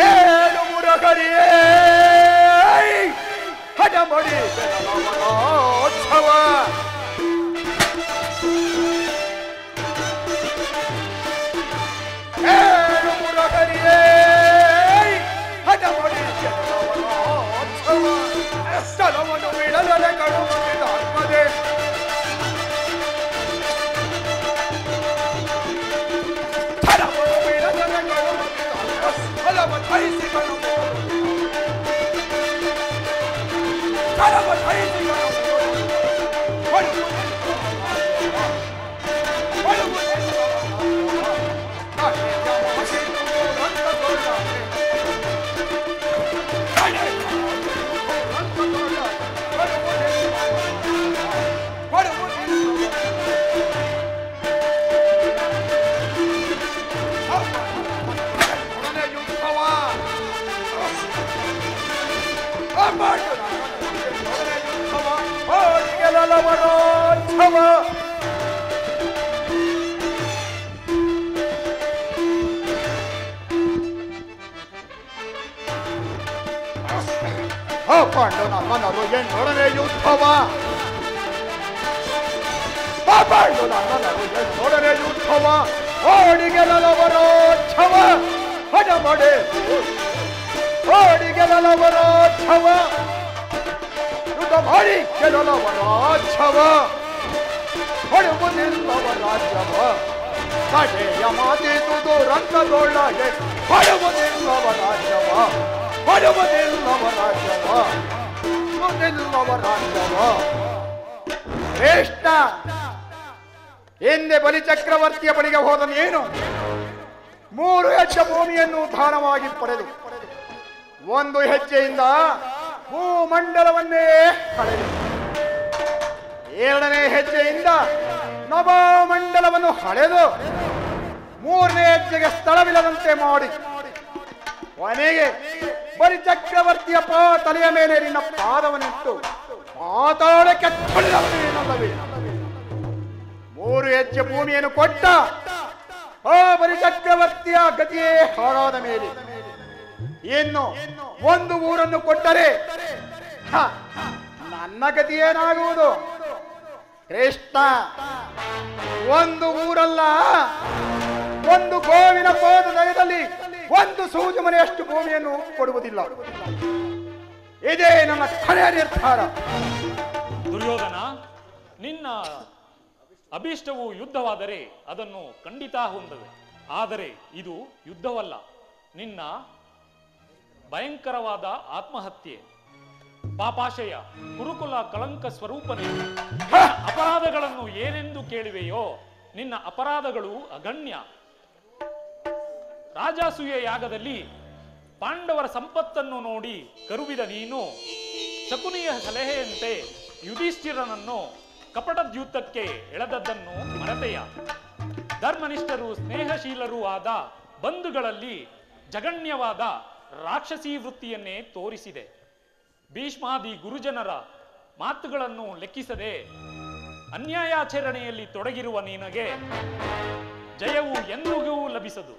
ಏಳು ಮುರಗರಿಯೇ ಹಡಮಡಿ ಏಳು ಮುರಗರಿಯೇ ಹಡಮಡಿ ಸ್ಥಳವನ್ನು ಬಿಡಲನೆ ಕಳುಹಿಸಿದ ಆತ್ಮದೇ. ಸ್ಥಳವನ್ನು ಬಿಡಲನೆ ಕಳುಹಿಸಿದ ಸ್ಥಳವನ್ನು ಧರಿಸಿಕೊಂಡು ಕರವ ಧರಿಸಿ ಪಾಂಡು ನನ್ನರು ಎನ್ನೊಡನೆ ಯುದ್ಧವ ಪಾಂಡು ನನ್ನರು ಎನ್ನೊಡನೆ ಯುದ್ಧವ ಓಡಿಗೆಲವರೋತ್ಸವ ಹಡಮಡೆ ಓಡಿಗೆಲವರೋತ್ಸವ ಯುದ್ಧ ಮಾಡಿ ಗೆಲವರೋತ್ಸವ ಹೊಡುವುದಿಲ್ಲವ ರಾಜ್ಯವ ಕಡೆಯ ಮಾತಿದುದು ರಂಗದೊಳಗೆ ಹೊಡುವುದಿಲ್ಲವ ರಾಜ್ಯವ ಹೊಡುವುದಿಲ್ಲವ ರಾಜ್ಯವ ಹೊಡುವುದಿಲ್ಲವ ರಾಜ್ಯವ ಶ್ರೇಷ್ಠ ಹಿಂದೆ ಬಲಿಚಕ್ರವರ್ತಿಯ ಬಳಿಗೆ ಹೋದನೇನು 3 ಹೆಜ್ಜೆ ಭೂಮಿಯನ್ನು ದಾನವಾಗಿ ಪಡೆದು 1 ಹೆಜ್ಜೆಯಿಂದ ಭೂಮಂಡಲವನ್ನೇ ಪಡೆದು 2ನೇ ಹೆಜ್ಜೆಯಿಂದ ನವಮಂಡಲವನ್ನು ಹಳೆದು 3ನೇ ಹೆಜ್ಜೆಗೆ ಸ್ಥಳವಿಲ್ಲದಂತೆ ಮಾಡಿ ಕೊನೆಗೆ ಬಲಿಚಕ್ರವರ್ತಿಯ ತಲೆಯ ಮೇಲೆ ನಿನ್ನ ಪಾದವನ್ನಿಟ್ಟು ಪಾತಾಳಕ್ಕೆ ತಳ್ಳಿದವನೇನಲ್ಲವೇ 3 ಹೆಜ್ಜೆ ಭೂಮಿಯನ್ನು ಕೊಟ್ಟ ಆ ಬಲಿಚಕ್ರವರ್ತಿಯ ಗತಿಯೇ ಹಾಳಾದ ಮೇಲೆ ಇನ್ನು 1 ಊರನ್ನು ಕೊಟ್ಟರೆ ನನ್ನ ಗತಿ ಏನಾಗುವುದು ಕೃಷ್ಣ? 1 ಊರಲ್ಲ, 1 ಗೋವಿನ ಪಾದದಲ್ಲಿ 1 ಸೂಜು ಮನೆಯಷ್ಟು ಭೂಮಿಯನ್ನು ಕೊಡುವುದಿಲ್ಲ. ಇದೇ ನನ್ನ ಕೊನೆಯ ನಿರ್ಧಾರ. ದುರ್ಯೋಧನ, ನಿನ್ನ ಅಭೀಷ್ಟವು ಯುದ್ಧವಾದರೆ ಅದನ್ನು ಖಂಡಿತ ಹೊಂದುವೆ. ಆದರೆ ಇದು ಯುದ್ಧವಲ್ಲ, ನಿನ್ನ ಭಯಂಕರವಾದ ಆತ್ಮಹತ್ಯೆ. ಪಾಪಾಶಯ, ಕುರುಕುಲ ಕಳಂಕ ಸ್ವರೂಪನೇ. ಅಪರಾಧಗಳನ್ನು ಏನೆಂದು ಕೇಳುವೆಯೋ ನಿನ್ನ ಅಪರಾಧಗಳು ಅಗಣ್ಯ. ರಾಜಾಸೂಯ ಯಾಗದಲ್ಲಿ ಪಾಂಡವರ ಸಂಪತ್ತನ್ನು ನೋಡಿ ಕರುವಿದ ನೀನು ಶಕುನಿಯ ಸಲಹೆಯಂತೆ ಯುಧಿಷ್ಠಿರನನ್ನು ಕಪಟದ್ಯೂತಕ್ಕೆ ಎಳೆದದ್ದನ್ನು ಮರೆತೆಯ. ಧರ್ಮನಿಷ್ಠರು ಸ್ನೇಹಶೀಲರೂ ಆದ ಬಂಧುಗಳಲ್ಲಿ ಜಗಣ್ಯವಾದ ರಾಕ್ಷಸೀ ವೃತ್ತಿಯನ್ನೇ ತೋರಿಸಿದೆ. ಭೀಷ್ಮಾದಿ ಗುರುಜನರ ಮಾತುಗಳನ್ನು ಲೆಕ್ಕಿಸದೆ ಅನ್ಯಾಯಾಚರಣೆಯಲ್ಲಿ ತೊಡಗಿರುವ ನಿನಗೆ ಜಯವು ಎಂದಿಗೂ ಲಭಿಸದು.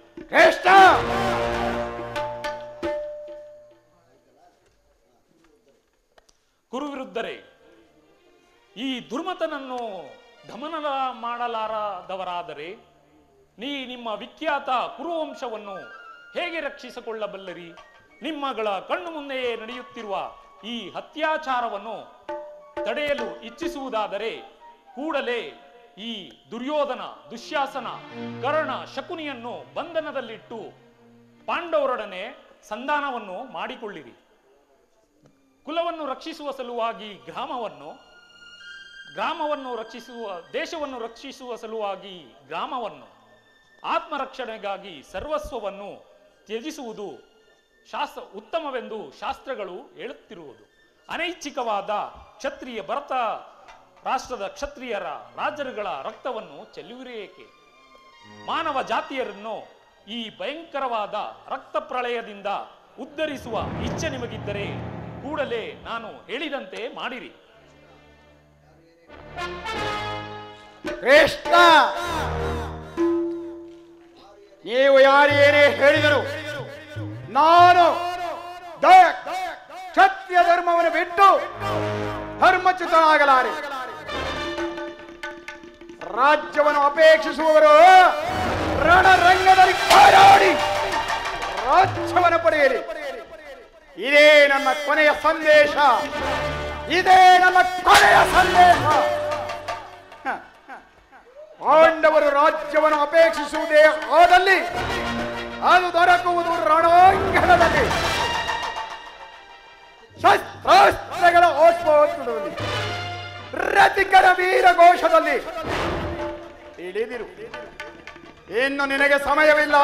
ಕುರುವಿರುದ್ಧರೇ, ಈ ದುರ್ಮತನನ್ನು ದಮನ ಮಾಡಲಾರದವರಾದರೆ ನಿಮ್ಮ ವಿಖ್ಯಾತ ಕುರುವಂಶವನ್ನು ಹೇಗೆ ರಕ್ಷಿಸಿಕೊಳ್ಳಬಲ್ಲರಿ? ನಿಮ್ಮಗಳ ಕಣ್ಣು ಮುಂದೆಯೇ ನಡೆಯುತ್ತಿರುವ ಈ ಅತ್ಯಾಚಾರವನ್ನು ತಡೆಯಲು ಇಚ್ಛಿಸುವುದಾದರೆ ಕೂಡಲೇ ಈ ದುರ್ಯೋಧನ, ದುಶ್ಯಾಸನ, ಕರ್ಣ, ಶಕುನಿಯನ್ನು ಬಂಧನದಲ್ಲಿಟ್ಟು ಪಾಂಡವರೊಡನೆ ಸಂಧಾನವನ್ನು ಮಾಡಿಕೊಳ್ಳಿರಿ. ಕುಲವನ್ನು ರಕ್ಷಿಸುವ ಸಲುವಾಗಿ ಗ್ರಾಮವನ್ನು ರಕ್ಷಿಸುವ, ದೇಶವನ್ನು ರಕ್ಷಿಸುವ ಸಲುವಾಗಿ ಗ್ರಾಮವನ್ನು, ಆತ್ಮರಕ್ಷಣೆಗಾಗಿ ಸರ್ವಸ್ವವನ್ನು ತ್ಯಜಿಸುವುದು ಉತ್ತಮವೆಂದು ಶಾಸ್ತ್ರಗಳು ಹೇಳುತ್ತಿರುವುದು. ಅನೈಚ್ಛಿಕವಾದ ಕ್ಷತ್ರಿಯ ಭರತ ರಾಷ್ಟ್ರದ ಕ್ಷತ್ರಿಯರ ರಾಜರುಗಳ ರಕ್ತವನ್ನು ಚೆಲ್ಲುವಿರೇಕೆ? ಮಾನವ ಜಾತಿಯರನ್ನು ಈ ಭಯಂಕರವಾದ ರಕ್ತ ಪ್ರಳಯದಿಂದ ಉದ್ಧರಿಸುವ ಇಚ್ಛೆ ನಿಮಗಿದ್ದರೆ ಕೂಡಲೇ ನಾನು ಹೇಳಿದಂತೆ ಮಾಡಿರಿ. ಕೃಷ್ಣ, ನೀವು ಯಾರೇನೇ ಹೇಳಿದರು ನಾನು ಕ್ಷತ್ರಿಯ ಧರ್ಮವನ್ನು ಬಿಟ್ಟು ಧರ್ಮಚ್ಯುತನಾಗಲಾರೆ. ರಾಜ್ಯವನ್ನು ಅಪೇಕ್ಷಿಸುವವರು ರಣರಂಗದಲ್ಲಿ ಹೋರಾಡಿ ರಾಜ್ಯವನ್ನು ಪಡೆಯಿರಿ. ಇದೇ ನನ್ನ ಕೊನೆಯ ಸಂದೇಶ, ಇದೇ ನನ್ನ ಕೊನೆಯ ಸಂದೇಶ. ಪಾಂಡವರು ರಾಜ್ಯವನ್ನು ಅಪೇಕ್ಷಿಸುವುದೇ ಆದಲ್ಲಿ ಅದು ದೊರಕುವುದು ರಣಾಂಗಣದಲ್ಲಿ. ಶಸ್ತ್ರಾಸ್ತ್ರ ಯಾತ್ರೆಗಳ ಓಷ್ಮೋತ್ಸವದಲ್ಲಿ ರತಿಕರ ವೀರ ಘೋಷದಲ್ಲಿ ಇಳಿದಿರು. ಇನ್ನು ನಿನಗೆ ಸಮಯವಿಲ್ಲ,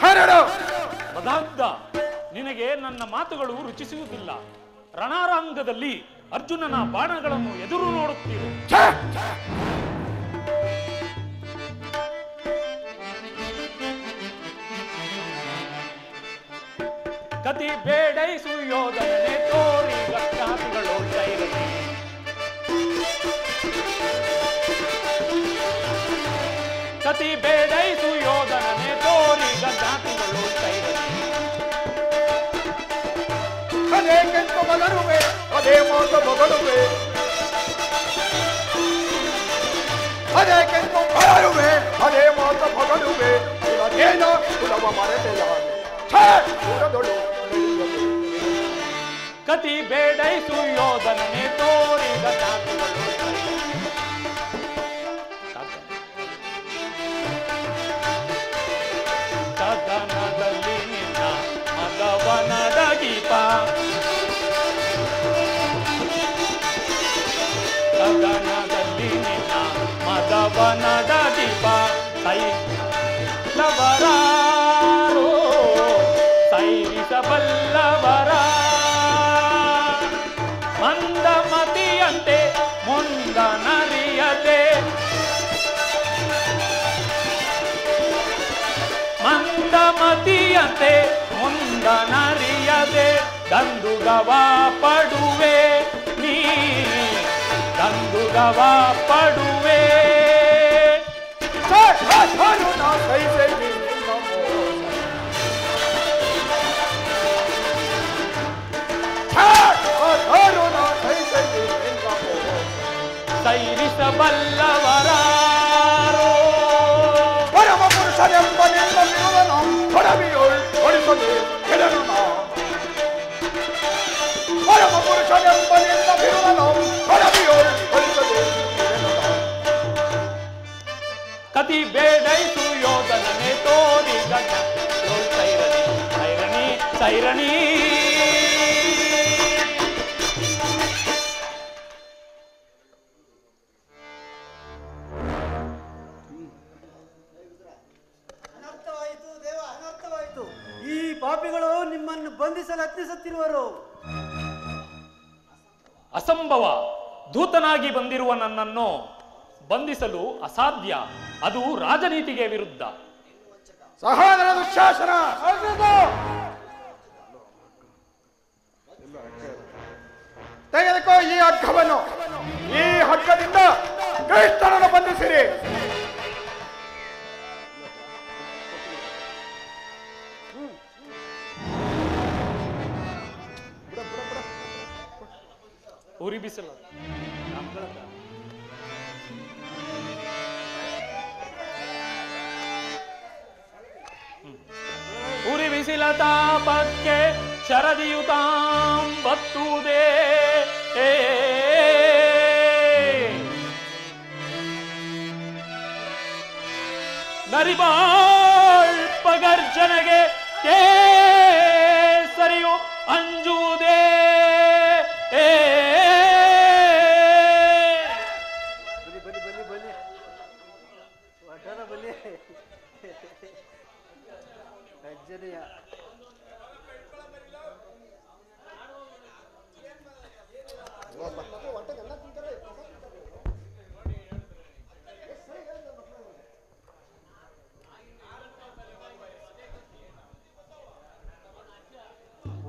ಹೊರಡು. ಬದಾಗ್ಧ, ನಿನಗೆ ನನ್ನ ಮಾತುಗಳು ರುಚಿಸುವುದಿಲ್ಲ. ರಣಾರಂಗದಲ್ಲಿ ಅರ್ಜುನನ ಬಾಣಗಳನ್ನು ಎದುರು ನೋಡುತ್ತೀರು. ಕತಿ ಬೇಡೈಸು ಯೋಧನೆ ತೋರಿ ಗಟ್ಟಾತಿಗಳು ಇರಲಿ. ಕತಿ ಬೇಡೈಸು ಯೋಧನೆ ತೋರಿ ಗಟ್ಟಾತಿಗಳು ಇರಲಿ. ಅದೇ ಕೆಂಪು ಮಗನುವೆ, ಅದೇ ಮೋಸ ಮಗನುವೆ, ಅದೇ ಕೆಂಪು ಮಗನುವೆ, ಅದೇ ಮೋಸ ಮಗನುವೆ. ಇವತ್ತೇನ ಕುಲವ ಮರೆತೆಯ ದೂರದೊಳು ಕತಿ ಬೇಡೈಸು ಯೋಧನೆ ತೋರಿ ಗಟ್ಟಾತಿಗಳು ಕದನದಲ್ಲಿ ನಿನ್ನ ಮಗವನದ ದೀಪ, ಕದನದಲ್ಲಿ ನಿನ್ನ ಮಗವನದ ದೀಪ. ಸೈಲವರಾರೋ ಸೈರಿಸಬಲ್ಲವರ ಮಂದಮತಿಯಂತೆ ಮುಂದನರಿಯದೆ, ಮಂದಮತಿಯಂತೆ ಮುಂದನರಿಯದೆ ದಂದುಗವ ಪಡುವೆ ನೀ, ದಂದುಗವ ಪಡುವೆ. ಸೈರಿಸಬಲ್ಲವರಾರೋ ಪರಮ ಪುರುಷನೆಂಬ ನಿನ್ನ ಬಿರುದನು ಹೊರಬಿಯೋಳ್ ಹೊಡಿಸದೆ ಕೆಡನು ನಾ. ಪರಮ ಪುರುಷನೆಂಬ ನಿನ್ನ ಬಿರುದನು ಹೊರಬಿಯೋಳ್ ಹೊಡಿಸದೆ ಕೆಡನು ನಾ. ಕತಿ ಬೇಡೈಸು ಯೋಧನನೆ ತೋರಿ ಗಟ್ಟ ಸೈರಣಿ ಸೈರಣಿ ಸೈರಣಿ. ಅನರ್ಥವಾಯಿತು ದೇವ, ಅನರ್ಥವಾಯಿತು. ಈ ಪಾಪಿಗಳು ನಿಮ್ಮನ್ನು ಬಂಧಿಸಲು ಯತ್ನಿಸುತ್ತಿರುವರು. ಅಸಂಭವ. ದೂತನಾಗಿ ಬಂದಿರುವ ನನ್ನನ್ನು ಬಂಧಿಸಲು ಅಸಾಧ್ಯ. ಅದು ರಾಜನೀತಿಗೆ ವಿರುದ್ಧ. ಸಹೋದರ ದುಶ್ಯಾಸನ, ತೆಗೆದುಕೋ ಈ ಹಗ್ಗವನ್ನು. ಈ ಹಗ್ಗದಿಂದ ಕೃಷ್ಣನನ್ನು ಬಂಧಿಸಿರಿ. ಉರಿ ಬಿಸಿಲ ಉರಿ ಬಿಸಿಲ ತಾಪಕ್ಕೆ ಶರದಿಯುತಾಂ ಬತ್ತುವುದೇ. ನರಿಬಾಳ್ ಪಗರ್ಜನೆಗೆ ಕೇಸರಿಯು ಅಂಜುವುದೇ.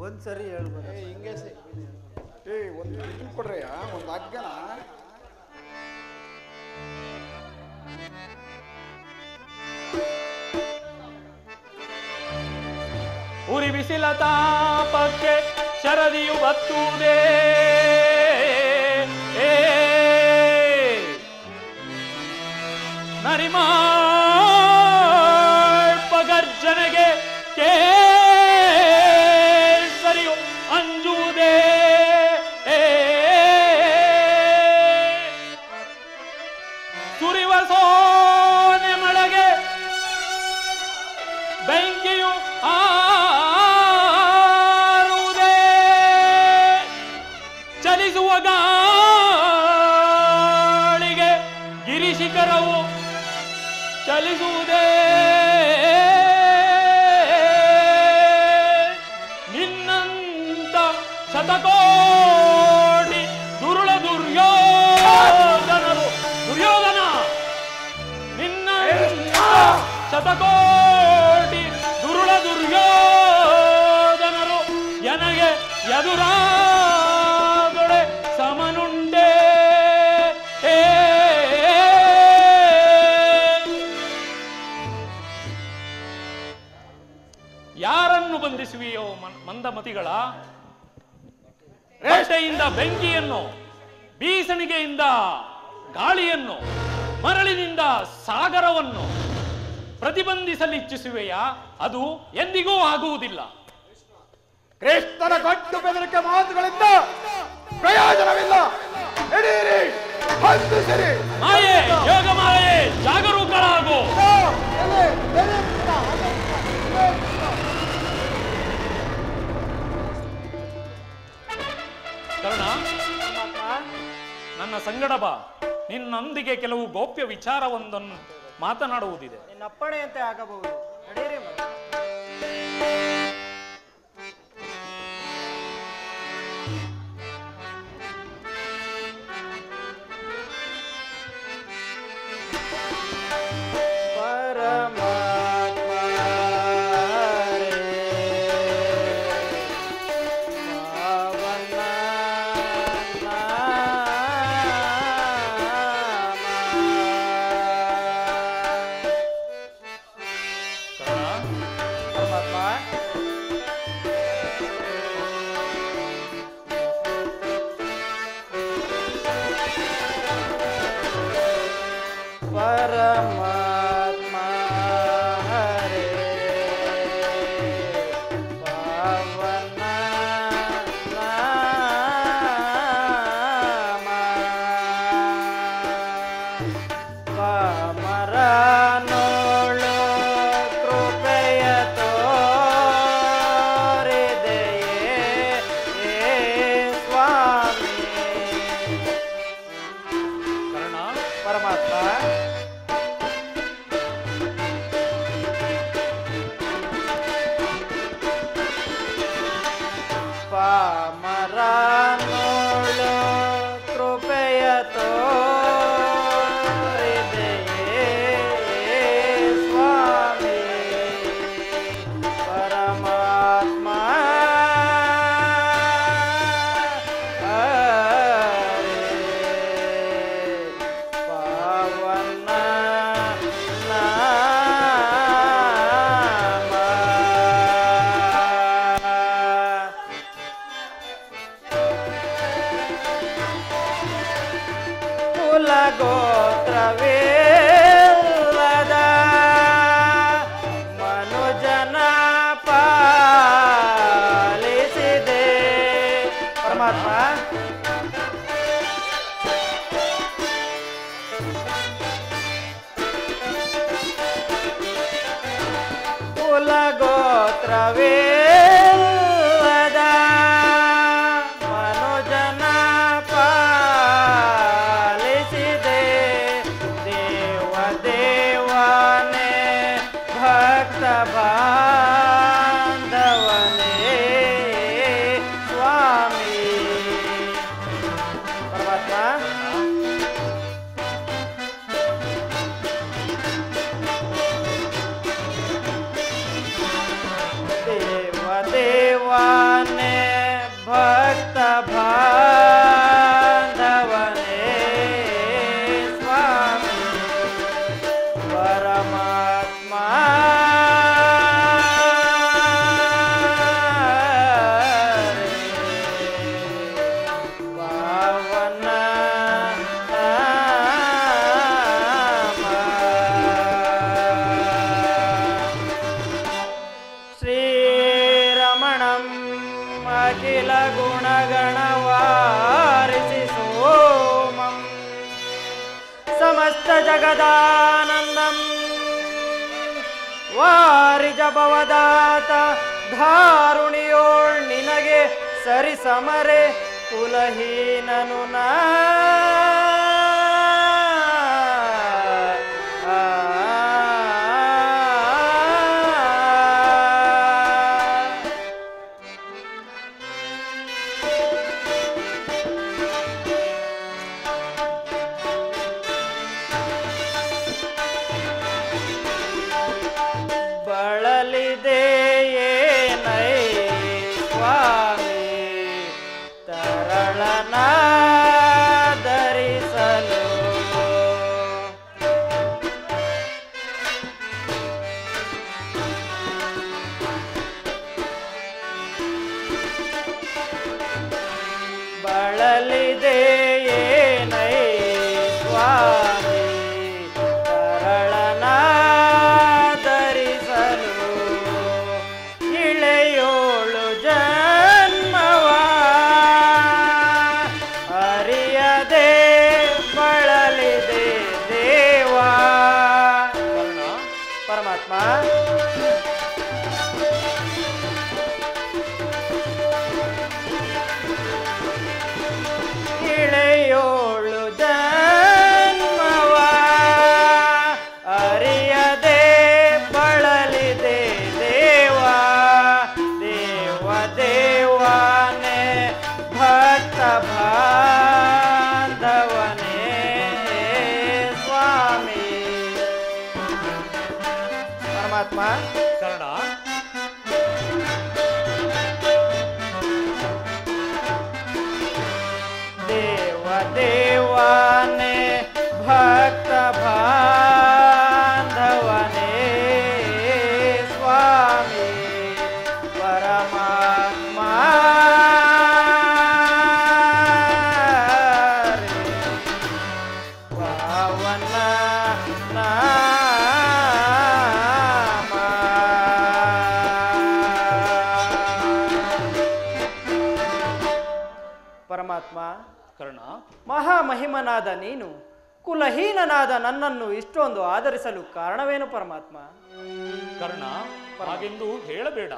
ಒಂದ್ಸರಿ ಹೇಳ್ಬೋದು. ಹಿಂಗೆ ಒಂದು ಇದು ಕೊಡ್ರಯ್ಯ, ಒಂದು ಹಗ್ಗನ. ಉರಿ ಬಿಸಿಲ ತಾಪಕ್ಕೆ ಶರದಿಯು ಬತ್ತುವುದೇ. ನರಿಮಾಳ್ ಪಗರ್ಜನೆಗೆ ಕೇಸರಿಯು ಅಂಜುವುದೇ. ಸುರಿವ ಸೋನೆ ಮಳೆಗೆ ಬೆಂಕಿಯು ಆರುವುದೇ. ಸಾಗರವು ಚಲಿಸುವುದೇ ನಿನ್ನಂತ ಶತಕೋಟಿ ದುರುಳ ದುರ್ಯೋಧನರು ದುರ್ಯೋಧನ ನಿನ್ನಂತ ಶತಕೋಟಿ ದುರುಳ ದುರ್ಯೋಧನರು ಎನಗೆ ಎದುರಾದೊಡೆ ಸಮನುಂಡೇ ಯಾರನ್ನು ಬಂಧಿಸುವಿಯೋ ಮಂದಮತಿಗಳ ರೇಷೆಯಿಂದ ಬೆಂಕಿಯನ್ನು ಬೀಸಣಿಗೆಯಿಂದ ಗಾಳಿಯನ್ನು ಮರಳಿನಿಂದ ಸಾಗರವನ್ನು ಪ್ರತಿಬಂಧಿಸಲಿಚ್ಛಿಸುವೆಯಾ? ಅದು ಎಂದಿಗೂ ಆಗುವುದಿಲ್ಲ. ಕೃಷ್ಣನ ಗಟ್ಟು ಬೆದರಿಕೆ ಮಾತುಗಳಿಂದ ಪ್ರಯೋಜನವಿಲ್ಲ. ಹಿಡೀರಿ, ಬಂಧಿಸಿರಿ. ಮಾಯೆ, ಯೋಗ ಮಾಯೆ, ಜಾಗರೂಕರಾಗು. ಕರ್ಣ, ನನ್ನ ಸಂಗಡ ಬಾ. ನಿನ್ನೊಂದಿಗೆ ಕೆಲವು ಗೌಪ್ಯ ವಿಚಾರವೊಂದನ್ನು ಮಾತನಾಡುವುದಿದೆ. ನಿನ್ನಪ್ಪಣೆಯಂತೆ ಆಗಬಹುದು. ನಡೆಯಿರಿ ಮಗ. ಜಗದಾನಂದಂ ವಾರಿಜ ಭವದಾತ ಧಾರುಣಿಯೋಳ್ ನಿನಗೆ ಸರಿ ಸಮರೆ ಕುಲಹೀನನು ನಾ ಇಳೆಯೋಳು ಜನ್ಮವ ಅರಿಯದೆ ಬಳಲಿದೆ ದೇವ ದೇವ ದೇವನೇ ಭಕ್ತ ಬಾಂಧವನೇ ಸ್ವಾಮಿ. ಪರಮಾತ್ಮ ಕರ್ಣ, ದೇವ ದೇವನೇ ಭಕ್ತ ಬಾಂಧವನೇ ಸ್ವಾಮಿ. ಪರಮಾತ್ಮ ಪಾವನ ನಾಮ. ಪರಮಾತ್ಮ ಕರ್ಣ, ಮಹಾಮಹಿಮನಾದ ನೀನು ಕುಲಹೀನನಾದ ನನ್ನನ್ನು ಇಷ್ಟೊಂದು ಆದರಿಸಲು ಕಾರಣವೇನು ಪರಮಾತ್ಮ? ಕರ್ಣ, ಹಾಗೆಂದು ಹೇಳಬೇಡ.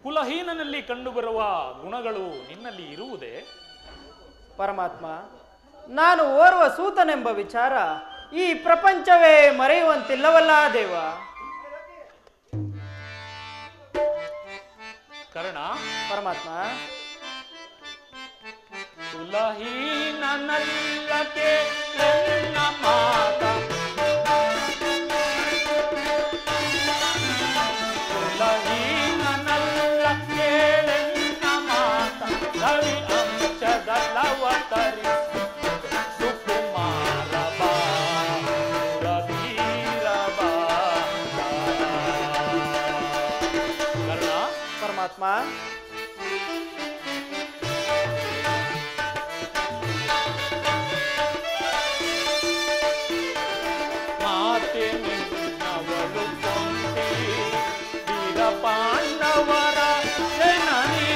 ಕುಲಹೀನನಲ್ಲಿ ಕಂಡುಬರುವ ಗುಣಗಳು ನಿನ್ನಲ್ಲಿ ಇರುವುದೇ? ಪರಮಾತ್ಮ, ನಾನು ಓರ್ವ ಸೂತನೆಂಬ ವಿಚಾರ ಈ ಪ್ರಪಂಚವೇ ಮರೆಯುವಂತಿಲ್ಲವಲ್ಲ ದೇವ. ಕರ್ಣ, ಪರಮಾತ್ಮ ಕುಲಹೀನನಲ್ಲಕ್ಕೆ ನನ್ನ ಮಾತ, ಕುಲಹೀನನಲ್ಲಕ್ಕೆ ನನ್ನ ಮಾತ, ರವಿ ಅಂಶದಲ್ಲವತರಿ ಸುಕುಮಾರ ಬಾ ರವೀರ ಬಾ. ಕರ್ಣ, ಪರಮಾತ್ಮ ಮಾತೆ ನಿನ್ನವಳು ಕೊಂಡಿ ವೀರ ಪಾಂಡವರ ಜನನಿ.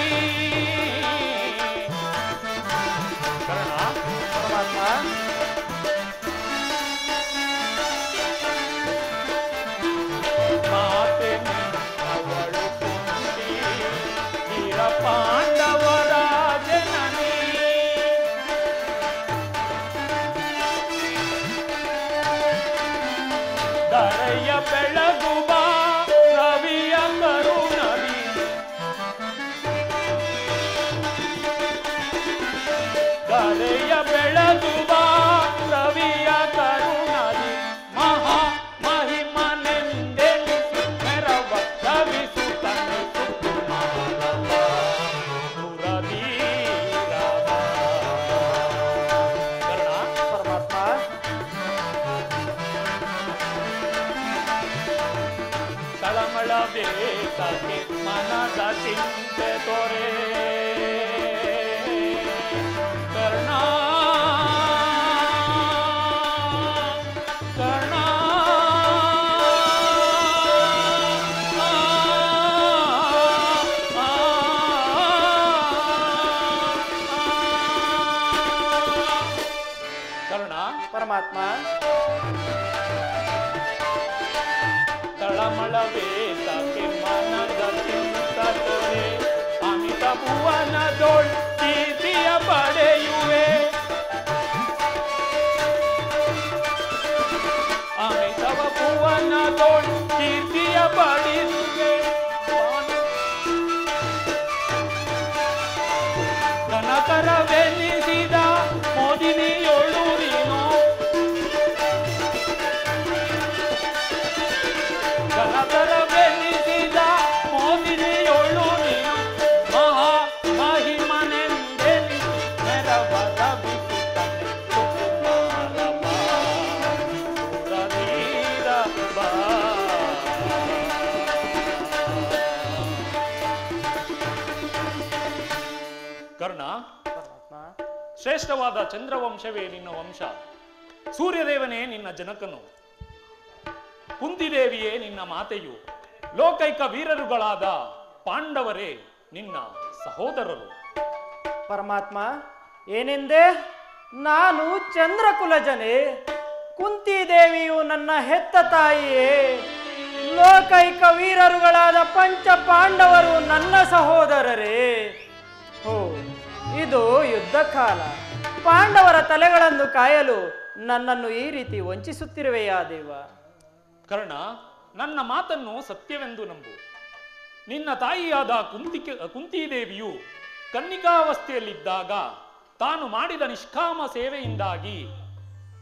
ಕರ್ಣ, ಪರಮಾತ್ಮ ಮಾತೆ ನಿನ್ನವಳು ಕೊಂಡಿ ವೀರ ಪಾಂಡವರ ಜನನಿ. ದರೆಯ ಬೆಳಗುವ ರವಿಯ ಕರುಣವಿ, ದರೆಯ ಬೆಳಗುವ ರವಿಯ ಕರುಣವಿ, ಮಹಾ ಮಹಿಮನೆಂದೆನಿಸಿ ಮೆರವ ರವಿಸುತ್ತನೆ ಸುಕುಮಾರವ ಸುರವೀರವ. ಕರ್ಣ, ಪರಮಾತ್ಮ ತಳಮಳ ಬೇಕಕ್ಕೆ ಮನದ ಚಿಂತೆ ತೊರೆ. ಕರ್ಣ, ಕರ್ಣ, ಕರ್ಣ, ಪರಮಾತ್ಮ ತಳಮಳ ಬೇಕಕ್ಕೆ ಮನದ ಚಿಂತ ತೊರೆ. ಅಮಿತ ಭುವನದೊಳ್ ಕೀರ್ತಿಯ ಪಡೆಯುವೆ, ಅಮಿತವ ಭುವನದೊಳ್ ಕೀರ್ತಿಯ ಪಡೆಯುವೆ. ಕನಕರವೆನಿಸಿದ ಮೋದಿನಿಯೊಳು ನೀನು, ಕನಕರವೆನಿಸಿದ ಮೋದಿನಿಯೊಳು ನೀನು, ಮಹಾ ಮಹಿಮನೆಂದೆನಿಸಿ ಮೆರವ ರವಿಸುತ್ತನೆ ಸುಕುಮಾರ ಬಾ ಸುರವೀರ ಬಾ. ಕರ್ಣ, ಶ್ರೇಷ್ಠವಾದ ಚಂದ್ರವಂಶವೇ ನಿನ್ನ ವಂಶ, ಸೂರ್ಯದೇವನೇ ನಿನ್ನ ಜನಕನು, ಕುಂತಿದೇವಿಯೇ ನಿನ್ನ ಮಾತೆಯು, ಲೋಕೈಕ ವೀರರುಗಳಾದ ಪಾಂಡವರೇ ನಿನ್ನ ಸಹೋದರರು. ಪರಮಾತ್ಮ ಏನೆಂದೆ? ನಾನು ಚಂದ್ರಕುಲಜನೆ, ಕುಂತಿದೇವಿಯು ನನ್ನ ಹೆತ್ತ ತಾಯಿಯೇ, ಲೋಕೈಕ ವೀರರುಗಳಾದ ಪಂಚ ಪಾಂಡವರು ನನ್ನ ಸಹೋದರರೇ. ಓ, ಇದು ಯುದ್ಧ ಕಾಲ. ಪಾಂಡವರ ತಲೆಗಳನ್ನು ಕಾಯಲು ನನ್ನನ್ನು ಈ ರೀತಿ ವಂಚಿಸುತ್ತಿರುವೆಯಾ ದೇವ? ಕರ್ಣ, ನನ್ನ ಮಾತನ್ನು ಸತ್ಯವೆಂದು ನಂಬು. ನಿನ್ನ ತಾಯಿಯಾದ ಕುಂತಿದೇವಿಯು ಕನ್ನಿಕಾವಸ್ಥೆಯಲ್ಲಿದ್ದಾಗ ತಾನು ಮಾಡಿದ ನಿಷ್ಕಾಮ ಸೇವೆಯಿಂದಾಗಿ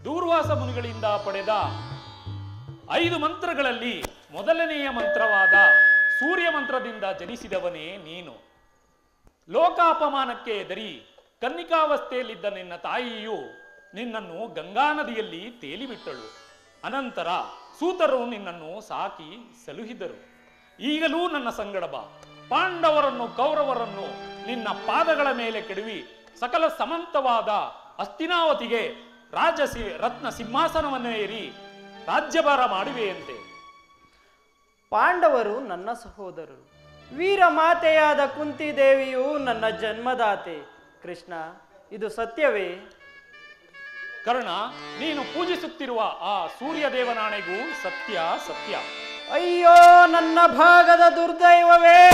ದೂರ್ವಾಸ ಮುನಿಗಳಿಂದ ಪಡೆದ 5 ಮಂತ್ರಗಳಲ್ಲಿ ಮೊದಲನೆಯ ಮಂತ್ರವಾದ ಸೂರ್ಯ ಮಂತ್ರದಿಂದ ಜನಿಸಿದವನೇ ನೀನು. ಲೋಕಾಪಮಾನಕ್ಕೆ ಎದರಿ ಕನ್ನಿಕಾವಸ್ಥೆಯಲ್ಲಿದ್ದ ನಿನ್ನ ತಾಯಿಯು ನಿನ್ನನ್ನು ಗಂಗಾ ನದಿಯಲ್ಲಿ ತೇಲಿಬಿಟ್ಟಳು. ಅನಂತರ ಸೂತರು ನಿನ್ನನ್ನು ಸಾಕಿ ಸಲುಹಿದರು. ಈಗಲೂ ನನ್ನ ಸಂಗಡ ಬಾ. ಪಾಂಡವರನ್ನು ಕೌರವರನ್ನು ನಿನ್ನ ಪಾದಗಳ ಮೇಲೆ ಕೆಡವಿ ಸಕಲ ಸಮಂತವಾದ ಹಸ್ತಿನಾವತಿಗೆ ರತ್ನ ಸಿಂಹಾಸನವನ್ನು ಏರಿ ರಾಜ್ಯಭಾರ ಮಾಡುವೆಯಂತೆ. ಪಾಂಡವರು ನನ್ನ ಸಹೋದರರು. ವೀರ ಮಾತೆಯಾದ ಕುಂತಿದೇವಿಯು ನನ್ನ ಜನ್ಮದಾತೆ. ಕೃಷ್ಣ, ಇದು ಸತ್ಯವೇ? ಕರ್ಣ, ನೀನು ಪೂಜಿಸುತ್ತಿರುವ ಆ ಸೂರ್ಯದೇವನಾಣೆಗೂ ಸತ್ಯ ಸತ್ಯ. ಅಯ್ಯೋ ನನ್ನ ಭಾಗದ ದುರ್ದೈವವೇ,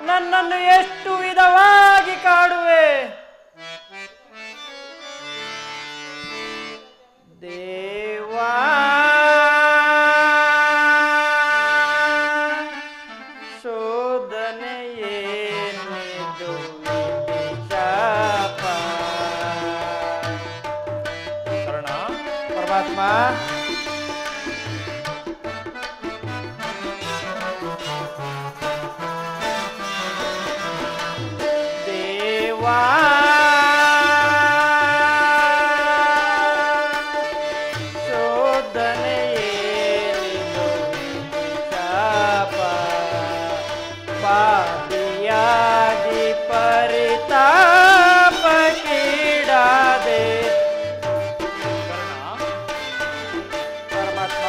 ನನ್ನನ್ನು ಎಷ್ಟು ವಿಧವಾಗಿ ಕಾಡುವೆ. ದೇವಾ ಶೋಧನೆಯೇನಿದು ಶಾಪ. ಕರ್ಣ, ಪರಮಾತ್ಮ, ದೇವಾ ಶೋಧನೆಯೇನಿದು ಶಾಪ. ಪಾಪಿಯಾಗಿ ಪರಿತಾಪಕ್ಕೀಡಾದೆ. ಪರಮಾತ್ಮ,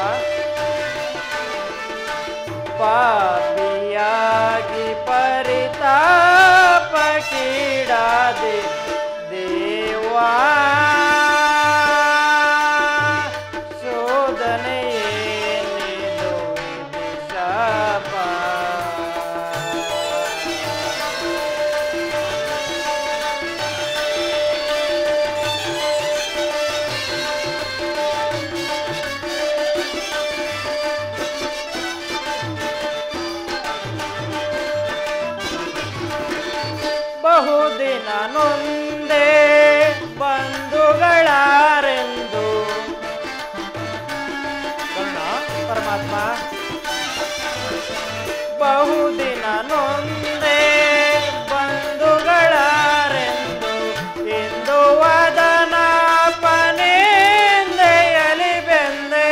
ಪಾಪಿಯಾಗಿ ಪರಿತಾಪಕ್ಕೀಡಾದೆ. ದೇವಾ ಶೋಧನೆಯೇನಿದು ಶಾಪ. ಬಹುದಿನ ನೊಂದೆ ಬಂಧುಗಳಾರೆಂದು. ಪರಮಾತ್ಮ, ಬಹುದಿನ ನೊಂದೆ ಬಂಧುಗಳಾರೆಂದು ಇಂದು ವದನಾಪನೆಂದೆಯಲಿ ಬೆಂದೆ.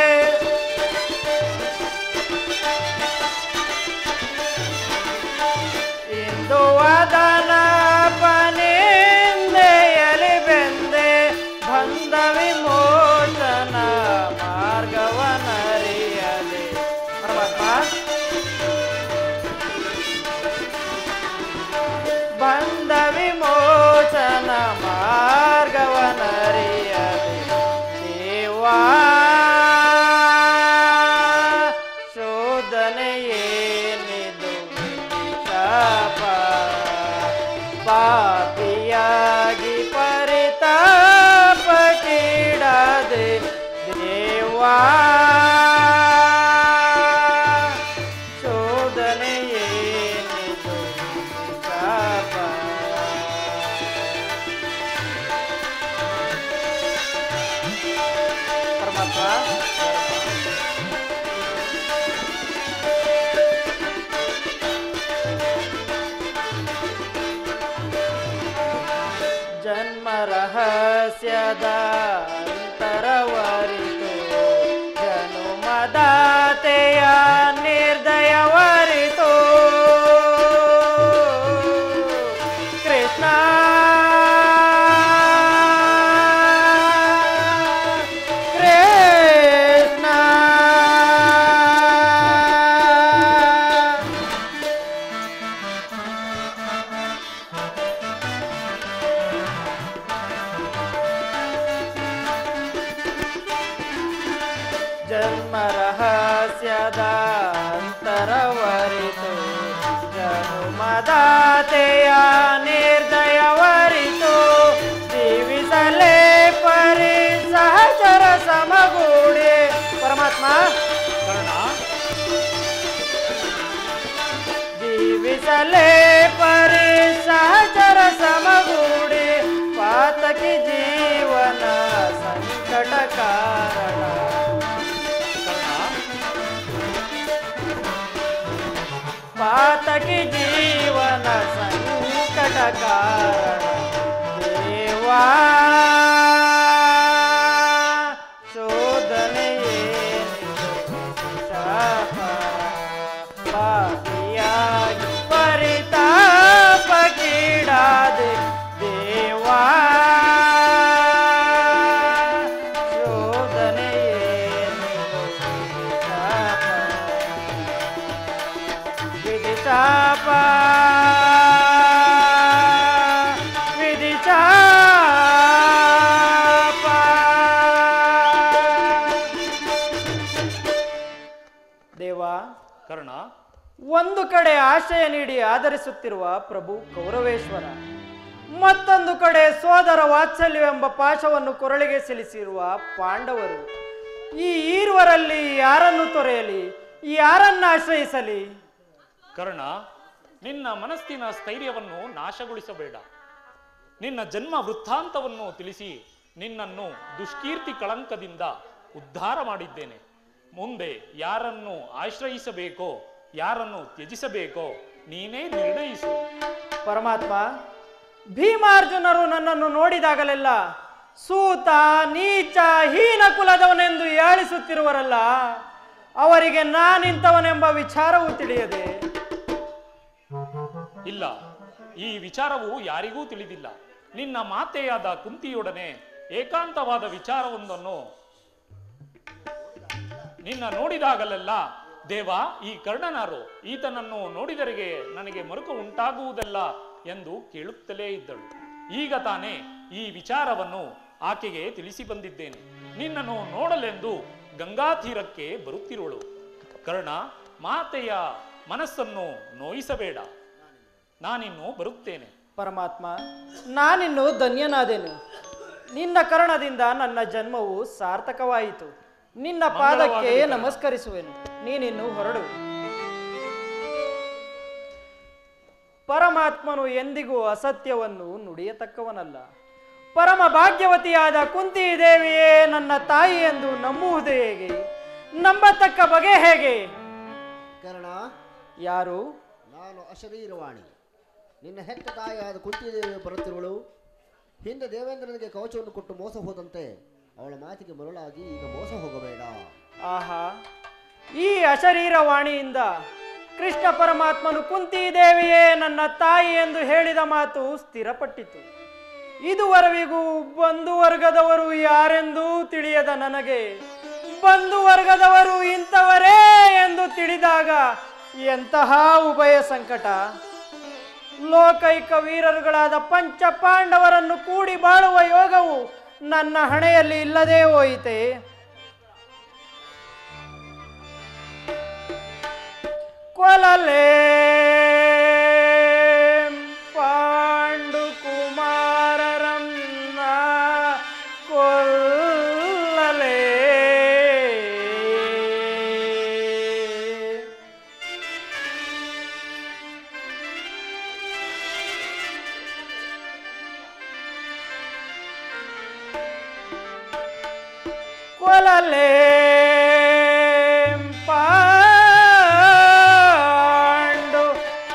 ಇಂದು ವದನಾಪನೆಂದೆಯಲಿ ಬೆಂದೆ. ಬಂಧ ವಿಮೋಚನ ಮಾರ್ಗವನರಿಯದೆ. ಪರಮಾತ್ಮ, ಬಂಧ ವಿಮೋಚನ ಮಾರ್ಗವನರಿಯದೆ. ದೇವಾ ಶೋಧನೆಯೇನಿದು ಶಾಪ. ಪಾಪಿಯಾಗಿ ಪರಿತಾಪಕ್ಕೀಡಾದೆ. ದೇವಾ ಶೋಧನೆಯೇನಿದು ಶಾಪ. ಪರಮಾತ್ಮ, ಜನ್ಮ ರಹಸ್ಯದ ಅಂತರವರಿತು ಜನುಮದಾತೆಯ ನಿರ್ದಯವರಿತು. ಕೃಷ್ಣ, ಕೃಷ್ಣ, ಜನ್ಮ ರಹಸ್ಯದ ಅಂತರವರಿತು ಜನುಮದಾತೆಯ ನಿರ್ದಯವರಿತು. ಜೀವಿಸಲೇ ಸಲೆ ಪರಿ ಸಹಚರ ಸಮಗೂಡಿ ಪಾತಕಿ ಜೀವನ ಸಂಕಟ ಕಾರಣ. ಪಾತಕಿ ಜೀವನ ಸಂಕಟ ಕಾರಣ. ದೇವಾ ಶೋಧನೆಯೇ ಶಾಪ ಪಾಪಿಯಾಗಿ ಪರಿತಾಪ ಕೀಡಾದೆ. ದೇವಾ ಶೋಧನೆಯೇ ಶಾಪ ವಿಧಿ ಶಾಪ ವಿಧಿ ಶಾಪ. ದೇವಾ ಕರ್ಣ, ಒಂದು ಕಡೆ ಆಶ್ರಯ ನೀಡಿ ಆಧರಿಸುತ್ತಿರುವ ಪ್ರಭು ಕೌರವೇಶ್ವರ, ಮತ್ತೊಂದು ಕಡೆ ಸೋದರ ವಾತ್ಸಲ್ಯವೆಂಬ ಪಾಶವನ್ನು ಕೊರಳಿಗೆ ಸಿಲಿಸಿರುವ ಪಾಂಡವರು. ಈ ಈರ್ವರಲ್ಲಿ ಯಾರನ್ನು ತೊರೆಯಲಿ, ಯಾರನ್ನು ಆಶ್ರಯಿಸಲಿ? ಕರ್ಣ, ನಿನ್ನ ಮನಸ್ಸಿನ ಸ್ಥೈರ್ಯವನ್ನು ನಾಶಗೊಳಿಸಬೇಡ. ನಿನ್ನ ಜನ್ಮ ವೃತ್ತಾಂತವನ್ನು ತಿಳಿಸಿ ನಿನ್ನನ್ನು ದುಷ್ಕೀರ್ತಿ ಕಳಂಕದಿಂದ ಉದ್ಧಾರ ಮಾಡಿದ್ದೇನೆ. ಮುಂದೆ ಯಾರನ್ನು ಆಶ್ರಯಿಸಬೇಕೋ ಯಾರನ್ನು ತ್ಯಜಿಸಬೇಕೋ ನೀನೇ ನಿರ್ಣಯಿಸು. ಪರಮಾತ್ಮ, ಭೀಮಾರ್ಜುನರು ನನ್ನನ್ನು ನೋಡಿದಾಗಲೆಲ್ಲ ಸೂತ ನೀಚ ಹೀನ ಕುಲದವನೆಂದು ಯಾಳಿಸುತ್ತಿರುವರಲ್ಲ, ಅವರಿಗೆ ನಾನಿಂತವನೆಂಬ ವಿಚಾರವೂ ತಿಳಿಯದೆ. ಇಲ್ಲ, ಈ ವಿಚಾರವು ಯಾರಿಗೂ ತಿಳಿದಿಲ್ಲ. ನಿನ್ನ ಮಾತೆಯಾದ ಕುಂತಿಯೊಡನೆ ಏಕಾಂತವಾದ ವಿಚಾರವೊಂದನ್ನು ನಿನ್ನ ನೋಡಿದಾಗಲೆಲ್ಲ, ದೇವ ಈ ಕರ್ಣನಾರು, ಈತನನ್ನು ನೋಡಿದರಿಗೆ ನನಗೆ ಮರುಕ ಉಂಟಾಗುವುದಲ್ಲ ಎಂದು ಕೇಳುತ್ತಲೇ ಇದ್ದಳು. ಈಗ ತಾನೇ ಈ ವಿಚಾರವನ್ನು ಆಕೆಗೆ ತಿಳಿಸಿ ಬಂದಿದ್ದೇನೆ. ನಿನ್ನನ್ನು ನೋಡಲೆಂದು ಗಂಗಾ ತೀರಕ್ಕೆ ಬರುತ್ತಿರುವಳು. ಕರ್ಣ, ಮಾತೆಯ ಮನಸ್ಸನ್ನು ನೋಯಿಸಬೇಡ. ನಾನಿನ್ನು ಬರುತ್ತೇನೆ. ಪರಮಾತ್ಮ, ನಾನಿನ್ನು ಧನ್ಯನಾದೆನು. ನಿನ್ನ ಕರ್ಣದಿಂದ ನನ್ನ ಜನ್ಮವು ಸಾರ್ಥಕವಾಯಿತು. ನಿನ್ನ ಪಾದಕ್ಕೆ ನಮಸ್ಕರಿಸುವೆನು. ನೀನಿನ್ನು ಹೊರಡು. ಪರಮಾತ್ಮನು ಎಂದಿಗೂ ಅಸತ್ಯವನ್ನು ನುಡಿಯತಕ್ಕವನಲ್ಲ. ಪರಮ ಭಾಗ್ಯವತಿಯಾದ ಕುಂತಿ ದೇವಿಯೇ ನನ್ನ ತಾಯಿ ಎಂದು ನಂಬುವುದು ಹೇಗೆ? ನಂಬತಕ್ಕ ಬಗೆ ಹೇಗೆ? ಕರ್ಣ, ಯಾರು? ನಾನು ಅಶರೀರವಾಣಿ. ನಿನ್ನ ಹೆತ್ತ ತಾಯಿಯಾದ ಕುಂತಿದೇವಿ ಬರುತ್ತಿರುವಳು. ಹಿಂದೆ ದೇವೇಂದ್ರನಿಗೆ ಕವಚವನ್ನು ಕೊಟ್ಟು ಮೋಸ ಹೋದಂತೆ ಅವಳ ಮಾತಿಗೆ ಮರುಳಾಗಿ ಈಗ ಮೋಸ ಹೋಗಬೇಡ. ಆಹಾ, ಈ ಅಶರೀರವಾಣಿಯಿಂದ ಕೃಷ್ಣ ಪರಮಾತ್ಮನು ಕುಂತಿ ದೇವಿಯೇ ನನ್ನ ತಾಯಿ ಎಂದು ಹೇಳಿದ ಮಾತು ಸ್ಥಿರಪಟ್ಟಿತು. ಇದುವರೆವಿಗೂ ಬಂಧು ವರ್ಗದವರು ಯಾರೆಂದೂ ತಿಳಿಯದ ನನಗೆ ಬಂಧು ವರ್ಗದವರು ಇಂಥವರೇ ಎಂದು ತಿಳಿದಾಗ ಎಂತಹ ಉಭಯ ಸಂಕಟ. ಲೋಕೈಕ ವೀರರುಗಳಾದ ಪಂಚ ಪಾಂಡವರನ್ನು ಕೂಡಿ ಬಾಳುವ ಯೋಗವು ನನ್ನ ಹಣೆಯಲ್ಲಿ ಇಲ್ಲದೇ ಹೋಯಿತೆ. ಕೊಲಲೆ ಪಾಂಡು ಕುಮಾರರನ್ನ ಕೊಲ್ಲಲೆ ಕೊಲಲೆ ಪಾಂಡು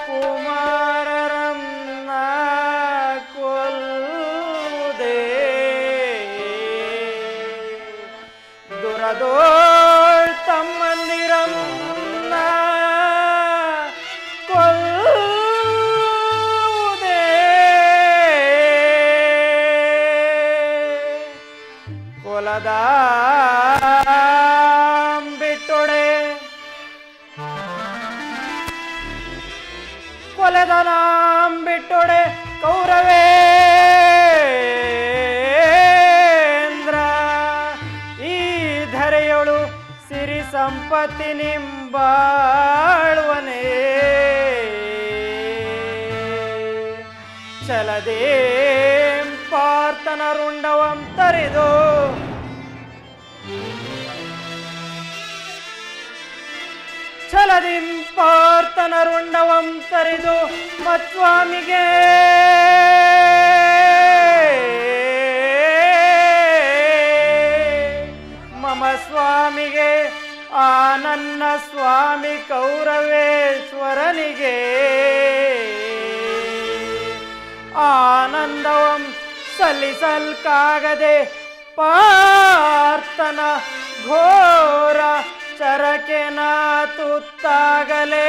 ಕುಮಾರರನ್ನ ಕೊಲ್ಲುವುದೇ ದುರದೋಳ್ ತಮ್ಮಂದಿರನ್ನ ಕೊಲ್ಲುವುದೇ ಕೊಲದ ಬಿಟ್ಟೊಡೆ ಕೊಲೆದನಾಂ ಬಿಟ್ಟೊಡೆ ಕೌರವೇಂದ್ರ ಈ ಧರೆಯೊಳು ಸಿರಿ ಸಂಪತ್ತಿ ನಿಂಬಾಳುವನೇ ಚಲದೇ ಪಾರ್ಥನ ರುಂಡವಂ ತರಿದು ಛಲದಿಂ ಪಾರ್ಥನ ರುಂಡವಂ ತರಿದು ಮತ್ಸ್ವಾಮಿಗೆ ಮಮ ಸ್ವಾಮಿಗೆ ಆ ನನ್ನ ಸ್ವಾಮಿ ಕೌರವೇಶ್ವರನಿಗೆ ಆನಂದವಂ ಸಲ್ಲಿಸಲ್ಕಾಗದೆ ಪಾರ್ಥನ ಘೋರ ಚರಕೆನ ತುತ್ತಾಗಲೇ